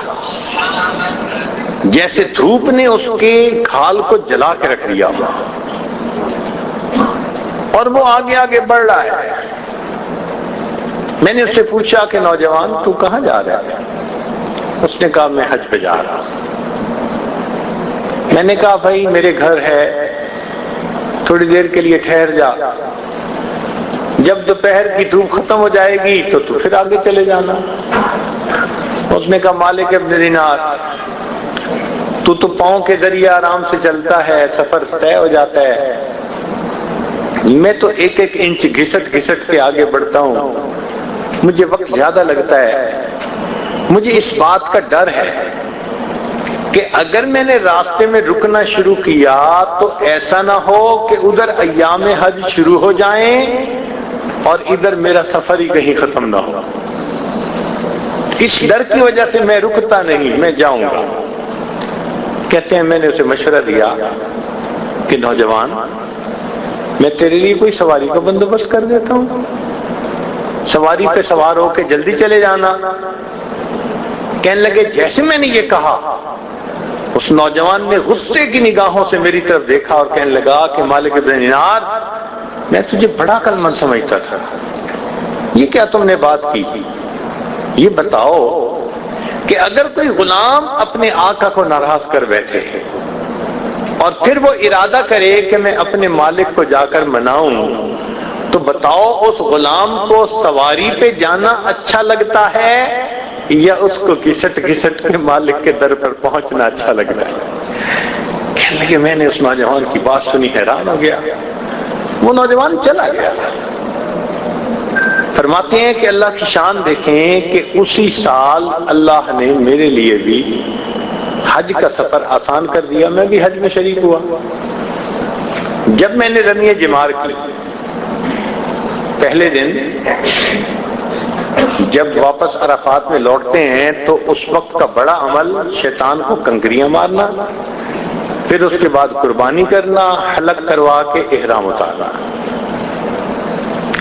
جیسے دھوپ نے اس کے کھال کو جلا کے رکھ دیا. اور وہ آگے آگے بڑھ رہا ہے. میں نے اس سے پوچھا کہ نوجوان تو کہاں جا رہا ہے؟ اس نے کہا میں حج پہ جا رہا ہوں. میں نے کہا بھائی میرے گھر ہے، تھوڑی دیر کے لیے ٹھہر جا، جب دوپہر کی دھوپ ختم ہو جائے گی تو پھر آگے چلے جانا. اس نے کہا مالک ابن دینار تو پاؤں کے ذریعے آرام سے چلتا ہے، سفر طے ہو جاتا ہے، میں تو ایک ایک انچ گھسٹ گھسٹ کے آگے بڑھتا ہوں، مجھے وقت زیادہ لگتا ہے. مجھے اس بات کا ڈر ہے کہ اگر میں نے راستے میں رکنا شروع کیا تو ایسا نہ ہو کہ ادھر ایام حج شروع ہو جائیں اور ادھر میرا سفر ہی کہیں ختم نہ ہو. اس ڈر کی وجہ سے میں رکتا نہیں، میں جاؤں گا. کہتے ہیں میں نے اسے مشورہ دیا کہ نوجوان میں تیرے لیے کوئی سواری کا بندوبست کر دیتا ہوں، سواری پہ سوار ہو کے جلدی چلے جانا. کہنے لگے جیسے میں نے یہ کہا اس نوجوان نے غصے کی نگاہوں سے میری طرف دیکھا اور کہنے لگا کہ مالک ابن دینار میں تجھے بڑا عقل مند سمجھتا تھا، یہ کیا تم نے بات کی؟ یہ بتاؤ کہ اگر کوئی غلام اپنے آقا کو ناراض کر بیٹھے اور پھر وہ ارادہ کرے کہ میں اپنے مالک کو جا کر مناؤں، تو بتاؤ اس غلام کو سواری پہ جانا اچھا لگتا ہے یا اس کو گھسٹ گھسٹ کے مالک کے در پر پہنچنا اچھا لگتا ہے؟ کہنے لگے میں نے اس نوجوان کی بات سنی، حیران ہو گیا. وہ نوجوان چلا گیا. فرماتے ہیں کہ اللہ کی شان دیکھیں کہ اسی سال اللہ نے میرے لیے بھی حج کا سفر آسان کر دیا. میں بھی حج میں شریک ہوا. جب میں نے رمی جمار کی پہلے دن جب واپس عرفات میں لوٹتے ہیں تو اس وقت کا بڑا عمل شیطان کو کنکریاں مارنا، پھر اس کے بعد قربانی کرنا، حلق کروا کے احرام اتارنا.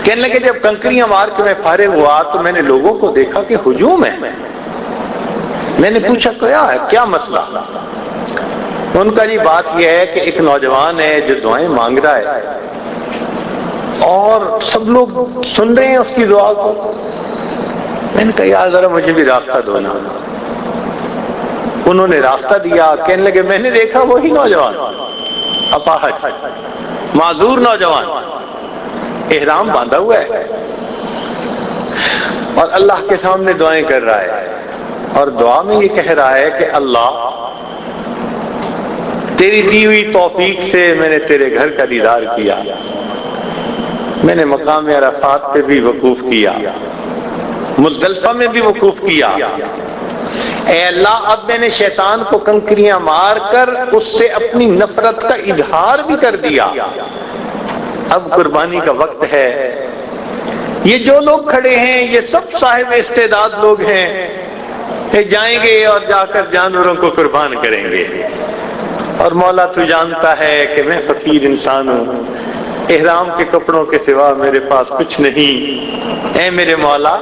کہنے لگے جب کنکریاں مار کے میں فارغ ہوا تو میں نے لوگوں کو دیکھا کہ ہجوم ہے. میں نے پوچھا کیا ہے، کیا مسئلہ؟ ان کا جی بات یہ ہے کہ ایک نوجوان ہے جو دعائیں مانگ رہا ہے اور سب لوگ سن رہے ہیں اس کی دعا کو. میں نے کہا یار ذرا مجھے بھی راستہ دو نا. انہوں نے راستہ دیا. کہنے لگے میں نے دیکھا وہی نوجوان اپاہج معذور نوجوان احرام باندھا ہوا ہے اور اللہ کے سامنے دعائیں کر رہا ہے اور دعا میں یہ کہہ رہا ہے کہ اللہ تیری دی ہوئی توفیق سے میں نے تیرے گھر کا دیدار کیا، میں نے مقام عرفات پہ بھی وقوف کیا، مزدلفہ میں بھی وقوف کیا. اے اللہ اب میں نے شیطان کو کنکریاں مار کر اس سے اپنی نفرت کا اظہار بھی کر دیا. اب قربانی کا وقت ہے. یہ جو لوگ کھڑے ہیں یہ سب صاحب استعداد لوگ ہیں. جائیں گے اور جا کر جانوروں کو قربان کریں گے، اور مولا تو جانتا ہے کہ میں فقیر انسان ہوں، احرام کے کپڑوں کے سوا میرے پاس کچھ نہیں، اے میرے مولا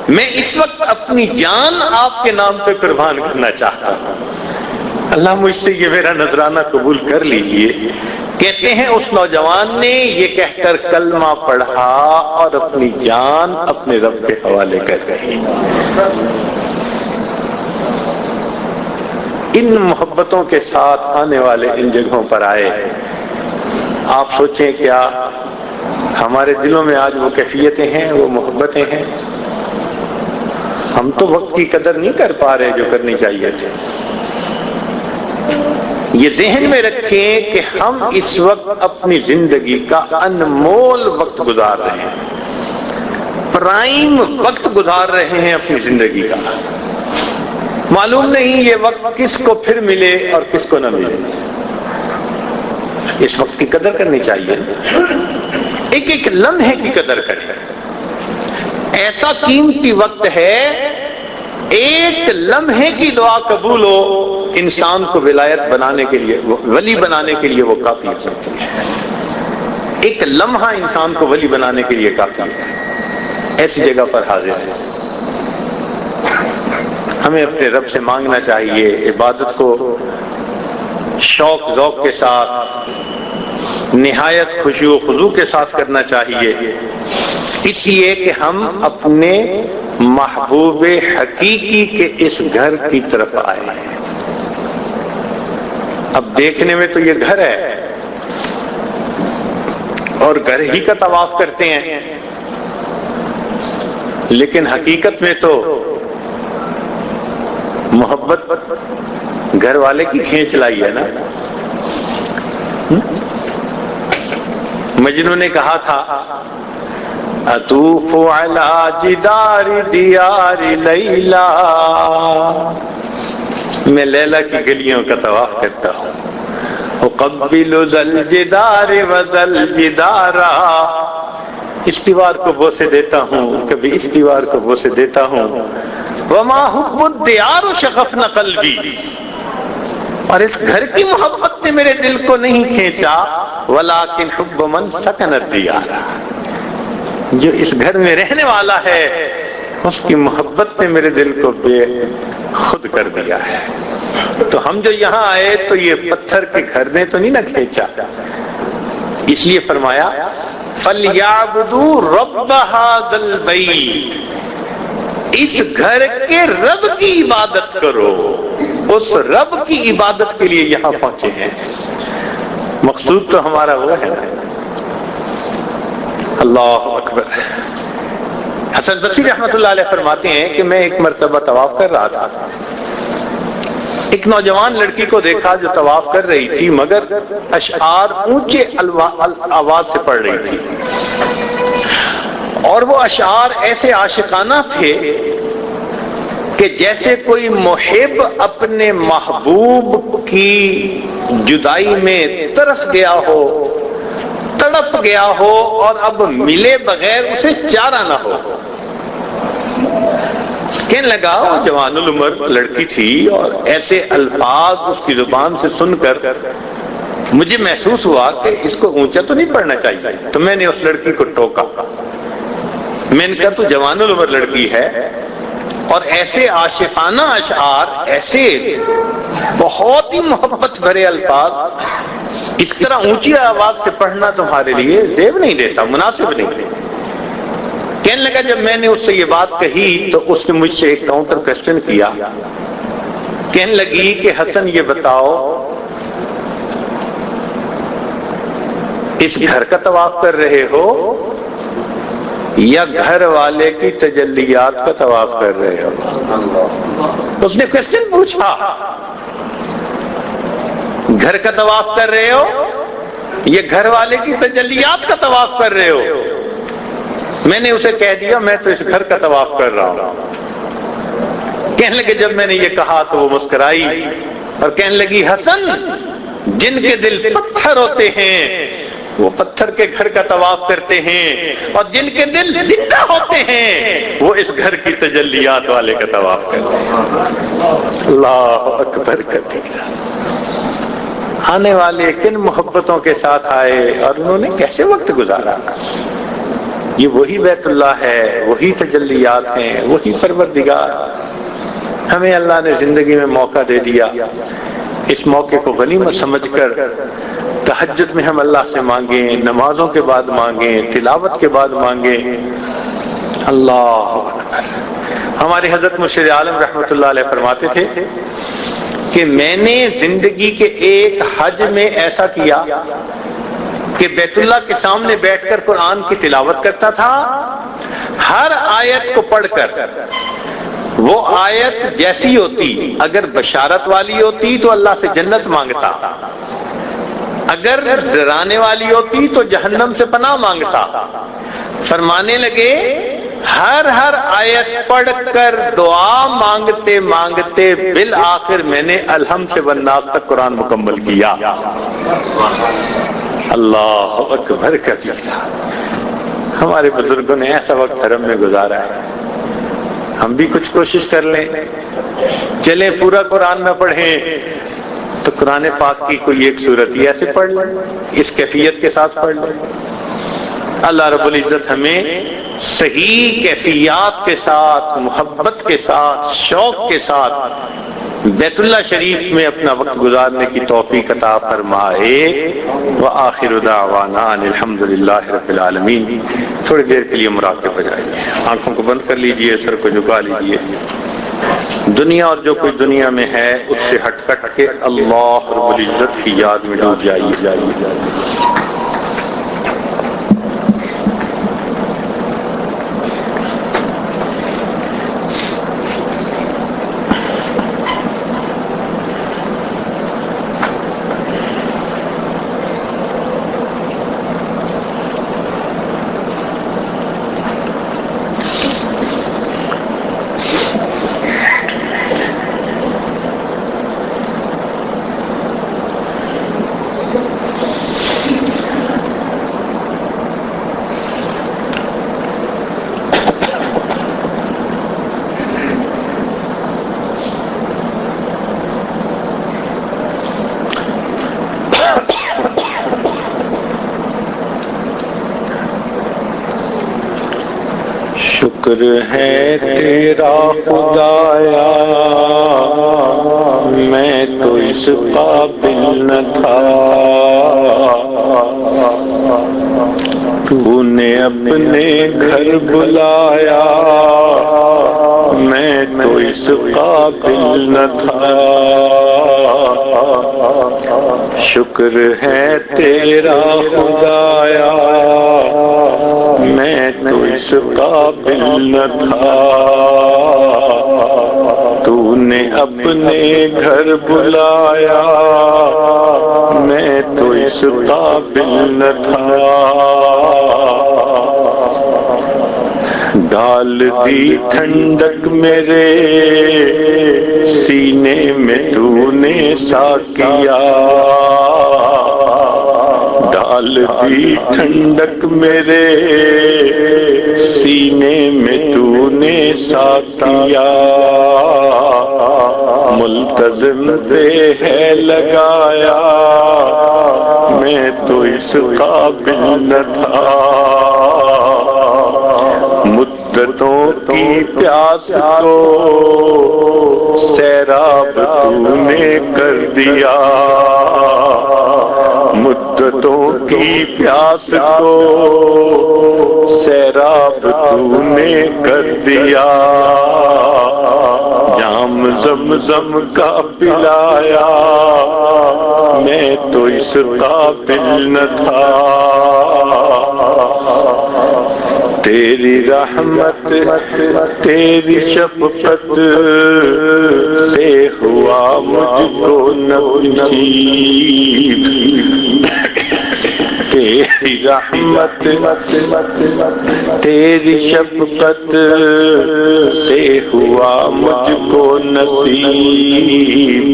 میں اس وقت اپنی جان آپ کے نام پہ قربان کرنا چاہتا ہوں، اللہ مجھ سے یہ میرا نذرانہ قبول کر لیجئے۔ کہتے ہیں اس نوجوان نے یہ کہہ کر کلمہ پڑھا اور اپنی جان اپنے رب کے حوالے کر رہی۔ ان محبتوں کے ساتھ آنے والے ان جگہوں پر آئے، آپ سوچیں کیا ہمارے دلوں میں آج وہ کیفیتیں ہیں، وہ محبتیں ہیں؟ ہم تو وقت کی قدر نہیں کر پا رہے جو کرنی چاہیے تھے۔ یہ ذہن میں رکھیں کہ ہم اس وقت اپنی زندگی کا انمول وقت گزار رہے ہیں، پرائم وقت گزار رہے ہیں اپنی زندگی کا۔ معلوم نہیں یہ وقت کس کو پھر ملے اور کس کو نہ ملے، اس وقت کی قدر کرنی چاہیے، ایک ایک لمحے کی قدر کریں۔ ایسا قیمتی وقت ہے، ایک لمحے کی دعا قبول ہو انسان کو ولایت بنانے کے لیے، ولی بنانے کے لیے وہ کافی ہو سکتی ہے۔ ایک لمحہ انسان کو ولی بنانے کے لیے کافی ہے۔ ایسی جگہ پر حاضر ہے، ہمیں اپنے رب سے مانگنا چاہیے، عبادت کو شوق ذوق کے ساتھ نہایت خشوع و خضوع کے ساتھ کرنا چاہیے، اس لیے کہ ہم اپنے محبوب حقیقی کے اس گھر کی طرف آئے ہیں۔ اب دیکھنے میں تو یہ گھر ہے اور گھر ہی کا طواف کرتے ہیں، لیکن حقیقت میں تو محبت گھر والے کی کھینچ لائی ہے نا۔ مجنوں نے کہا تھا اطوف علی جدار دیار لیلا، میں لیلا کی گلیوں کا طواف کرتا ہوں، اقبل ذل جدار وذل جدارا، اس دیوار کو بوسے دیتا ہوں، کبھی اس دیوار کو بوسے دیتا ہوں، وما حب الدیار شغفن قلبی، اور اس گھر کی محبت نے میرے دل کو نہیں کھینچا، ولیکن حب من سکن الدیار، جو اس گھر میں رہنے والا ہے اس کی محبت نے میرے دل کو بے خود کر دیا ہے۔ تو ہم جو یہاں آئے تو یہ پتھر کے گھر نے تو نہیں نہ کھینچا، اس لیے فرمایا فَلْيَعْبُدُوا رَبَّ هَذَا الْبَيْتِ، اس گھر کے رب کی عبادت کرو، اس رب کی عبادت کے لیے یہاں پہنچے ہیں۔ مقصود تو ہمارا وہ ہے، اللہ اکبر۔ حسن بصری رحمۃ اللہ علیہ فرماتے ہیں کہ میں ایک مرتبہ طواف کر رہا تھا، ایک نوجوان لڑکی کو دیکھا جو طواف کر رہی تھی مگر اشعار اونچے آواز سے پڑھ رہی تھی، اور وہ اشعار ایسے عاشقانہ تھے کہ جیسے کوئی محب اپنے محبوب کی جدائی میں ترس گیا ہو، تڑپ گیا ہو اور اب ملے بغیر اسے چارہ نہ ہو۔ کہنے لگا، وہ جوان العمر لڑکی تھی اور ایسے الفاظ اس کی زبان سے سن کر مجھے محسوس ہوا کہ اس کو اونچا تو نہیں پڑھنا چاہیے، تو میں نے اس لڑکی کو ٹوکا، میں نے کہا تو جوان العمر لڑکی ہے اور ایسے عاشقانہ اشعار، ایسے بہت ہی محبت بھرے الفاظ اس طرح اونچی آواز سے پڑھنا تمہارے لیے زیب نہیں دیتا، مناسب نہیں۔ کہنے لگا جب میں نے اس سے یہ بات کہی تو اس نے مجھ سے ایک کاؤنٹر کوسچن کیا، کہنے لگی کہ حسن یہ بتاؤ اس گھر کا طواف کر رہے ہو یا گھر والے کی تجلیات کا طواف کر رہے ہو؟ اس نے کوسچن پوچھا، گھر کا طواف کر رہے ہو یا گھر والے کی تجلیات کا طواف کر رہے ہو؟ میں نے اسے کہہ دیا میں تو اس گھر کا طواف کر رہا ہوں۔ کہنے لگے جب میں نے یہ کہا تو وہ مسکرائی اور کہنے لگی حسن، جن کے دل پتھر ہوتے ہیں وہ پتھر کے گھر کا طواف کرتے ہیں، اور جن کے دل زندہ ہوتے ہیں وہ اس گھر کی تجلیات والے کا طواف کرتے ہیں۔ اللہ اکبر کبیرہ۔ آنے والے کن محبتوں کے ساتھ آئے اور انہوں نے کیسے وقت گزارا۔ یہ وہی بیت اللہ ہے، وہی تجلیات ہیں، وہی پروردگار۔ ہمیں اللہ نے زندگی میں موقع دے دیا، اس موقع کو غنیمت سمجھ کر تہجد میں ہم اللہ سے مانگیں، نمازوں کے بعد مانگیں، تلاوت کے بعد مانگیں۔ اللہ اکبر۔ ہمارے حضرت مرشد عالم رحمۃ اللہ علیہ فرماتے تھے کہ میں نے زندگی کے ایک حج میں ایسا کیا کہ بیت اللہ کے سامنے بیٹھ کر قرآن کی تلاوت کرتا تھا، ہر آیت کو پڑھ کر وہ آیت جیسی ہوتی، اگر بشارت والی ہوتی تو اللہ سے جنت مانگتا، اگر ڈرانے والی ہوتی تو جہنم سے پناہ مانگتا۔ فرمانے لگے ہر آیت پڑھ کر دعا مانگتے مانگتے بالآخر میں نے الحمد سے والناس تک قرآن مکمل کیا۔ اللہ اکبر کبیرہ۔ ہمارے بزرگوں نے ایسا وقت حرم میں گزارا ہے، ہم بھی کچھ کوشش کر لیں، چلیں پورا قرآن نہ پڑھیں تو قرآن پاک کی کوئی ایک سورت ہی ایسے پڑھ لیں، اس کیفیت کے ساتھ پڑھ لیں۔ اللہ رب العزت ہمیں صحیح کیفیات کے ساتھ، محبت کے ساتھ، شوق کے ساتھ بیت اللہ شریف میں اپنا وقت گزارنے کی توفیق عطا فرمائے۔ وآخر دعوانا ان الحمد للہ رب العالمین۔ تھوڑی دیر کے لیے مراقبہ ہو جائیے، آنکھوں کو بند کر لیجئے، سر کو جھکا لیجئے۔ دنیا اور جو کوئی دنیا میں ہے اس سے ہٹ کٹ کے اللہ رب العزت کی یاد میں ڈوب جائیے۔ شکر ہے تیرا خدایا میں تو اس قابل نہ تھا، تو نے اپنے گھر بلایا میں تو اس قابل نہ تھا۔ شکر ہے تیرا خدایا میں تو اس قابل نہ تھا، تو نے اپنے گھر بلایا میں تو اس قابل نہ تھا۔ ڈال دی ٹھنڈک میرے سینے میں تو نے ساقیا، ڈال دی ٹھنڈک میرے سینے میں تو نے ساقیا، ملتزم پہ ہے لگایا میں تو اس قابل نہ تھا۔ مدتوں کی پیاس کو سیراب تو نے کر دیا، مدتوں کی پیاس کو سیراب تو نے کر دیا، جام زمزم کا پلایا میں تو اس قابل نہ تھا۔ تیری رحمت تیری شفقت سے ہوا مجھ کو نصیب، تیری رحمت تیری شفقت سے ہوا مجھ کو نصیب،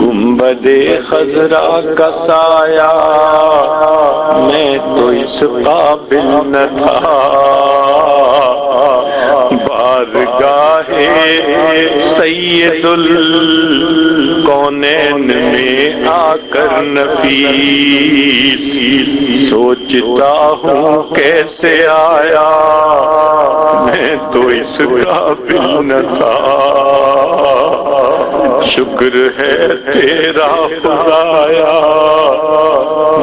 گنبد خضرا کا سایہ میں تو اس قابل نہ تھا بارگاہ سید الکونین میں آ کر نفیس سوچتا ہوں کیسے آیا میں تو اس قابل نہ تھا شکر ہے تیرا خدایا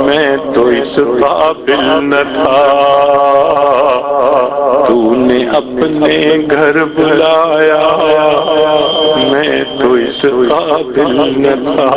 میں تو اس قابل نہ تھا تو نے اپنے گھر بلایا میں تو اس قابل نہ تھا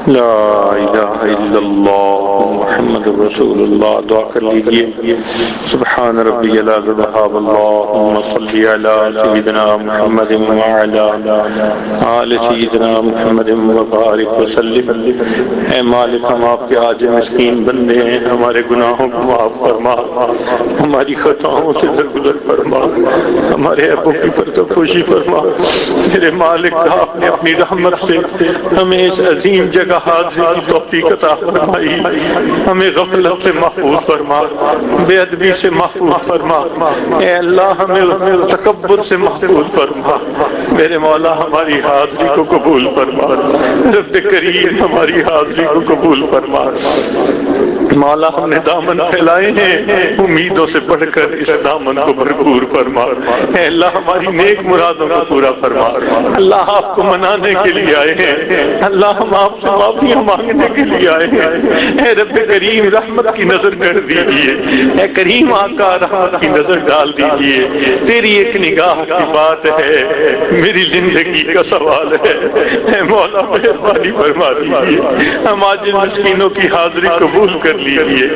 لا الہ الا اللہ محمد رسول اللہ. دعا کر لیجیے. سبحان ربی الاعلی اللہم صلی علی سیدنا محمد وعلی آل سیدنا محمد وبارک وسلم. اے مالک ہم آپ کے عاجز مسکین بندے ہیں, ہمارے گناہوں کو معاف فرما, ہماری خطاؤں سے درگزر فرما, ہمارے عیبوں کی پردپوشی فرما. میرے مالک آپ نے اپنی رحمت سے ہمیں اس عظیم جگہ حاضری کی توفیق عطا فرمائی, ہمیں غفلت سے محفوظ فرما, بے ادبی سے محفوظ فرما. اے اللہ ہمیں تکبر سے محفوظ فرما. میرے مولا ہماری حاضری کو قبول فرما, رب کریم ہماری حاضری کو قبول فرما. مولا ہم نے دامن پھیلائے ہیں, امیدوں سے بڑھ کر اس دامن کو بھرپور فرما. اے اللہ ہماری نیک مرادوں کو پورا فرما. اللہ آپ کو منانے کے لیے آئے ہیں, اللہ ہم آپ سے معافیاں مانگنے کے لیے آئے ہیں. اے رب کریم رحمت کی نظر کر دیجیے, اے کریم آقا رحمت کی نظر ڈال دیجیے. تیری ایک نگاہ کی بات ہے, میری زندگی کا سوال ہے. اے مولا مہربانی فرما دیجیے, ہم عاجز مسکینوں کی حاضری قبول کر لیجیے.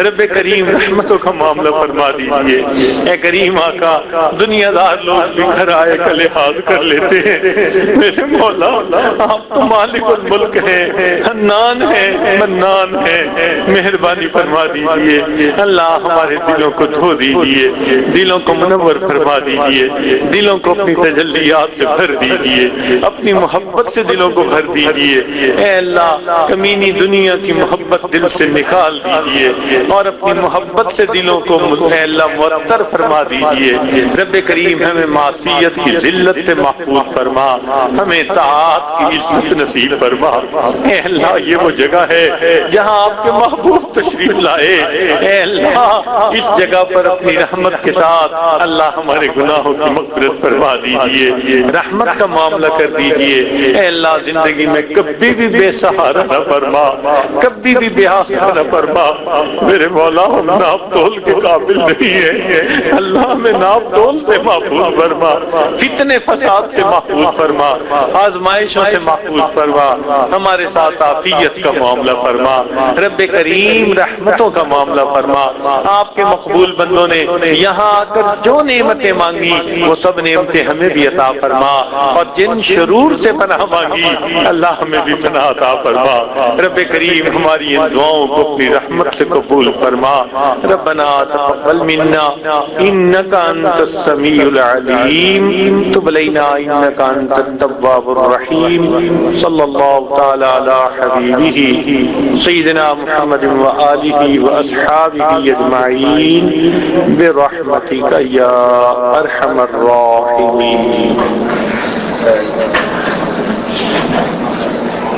رب کریم رحمتوں کا معاملہ فرما دیجیے. اے کریم آقا دنیا دار لوگ بھی گھر آئے کا لحاظ کر لیتے ہیں, میرے مولا آپ تو مالک الملک ہیں, حنان ہے, منان ہے, مہربانی فرما دیجیے. اللہ ہمارے دلوں کو دھو دیجیے, دلوں کو منور فرما دیجیے, دلوں کو اپنی تجلیات سے بھر دیجیے, اپنی محبت سے دلوں کو بھر دیجیے. اے اللہ کمینی دنیا کی محبت دل سے نکال دیجیے اور اپنی محبت سے دلوں کو اے اللہ معطر فرما دیجیے. رب کریم ہمیں معصیت کی ذلت سے محفوظ فرما, ہمیں طاعت کی عزت نصیب فرما. اے اللہ یہ وہ جگہ ہے جہاں آپ کے محبوب تشریف لائے. اے اللہ اس جگہ پر اپنی رحمت کے ساتھ اللہ ہمارے گناہوں کی مغفرت فرما دیجیے, رحمت کا معاملہ کر دیجیے. اے اللہ زندگی میں کبھی بھی بے سہارا نہ فرما, کبھی بھی بے آسرا نہ فرما. میرے مولا ہم ناپ تول کے قابل نہیں ہیں, اللہ ہمیں ناپ تول سے محفوظ فرما, فتنے فساد سے محفوظ فرما, آزمائشوں سے محفوظ فرما. ہمارے ساتھ عافیت کا معاملہ فرما. رب کریم رحمتوں کا معاملہ فرما. آپ کے مقبول بندوں نے یہاں آ کر جو نعمتیں مانگی وہ سب نعمتیں ہمیں بھی عطا فرما, اور جن شرور سے پناہ مانگی اللہ ہمیں بھی پناہ عطا فرما. رب کریم ہماری ان دعاؤں کو اپنی رحمت سے قبول فرما. ربنا تقبل منا انك انت السميع العليم تب علينا انك انت التواب الرحيم. صلى الله تعالى على حبيبه سيدنا محمد وآله وأصحابه أجمعين برحمتك يا أرحم الراحمين.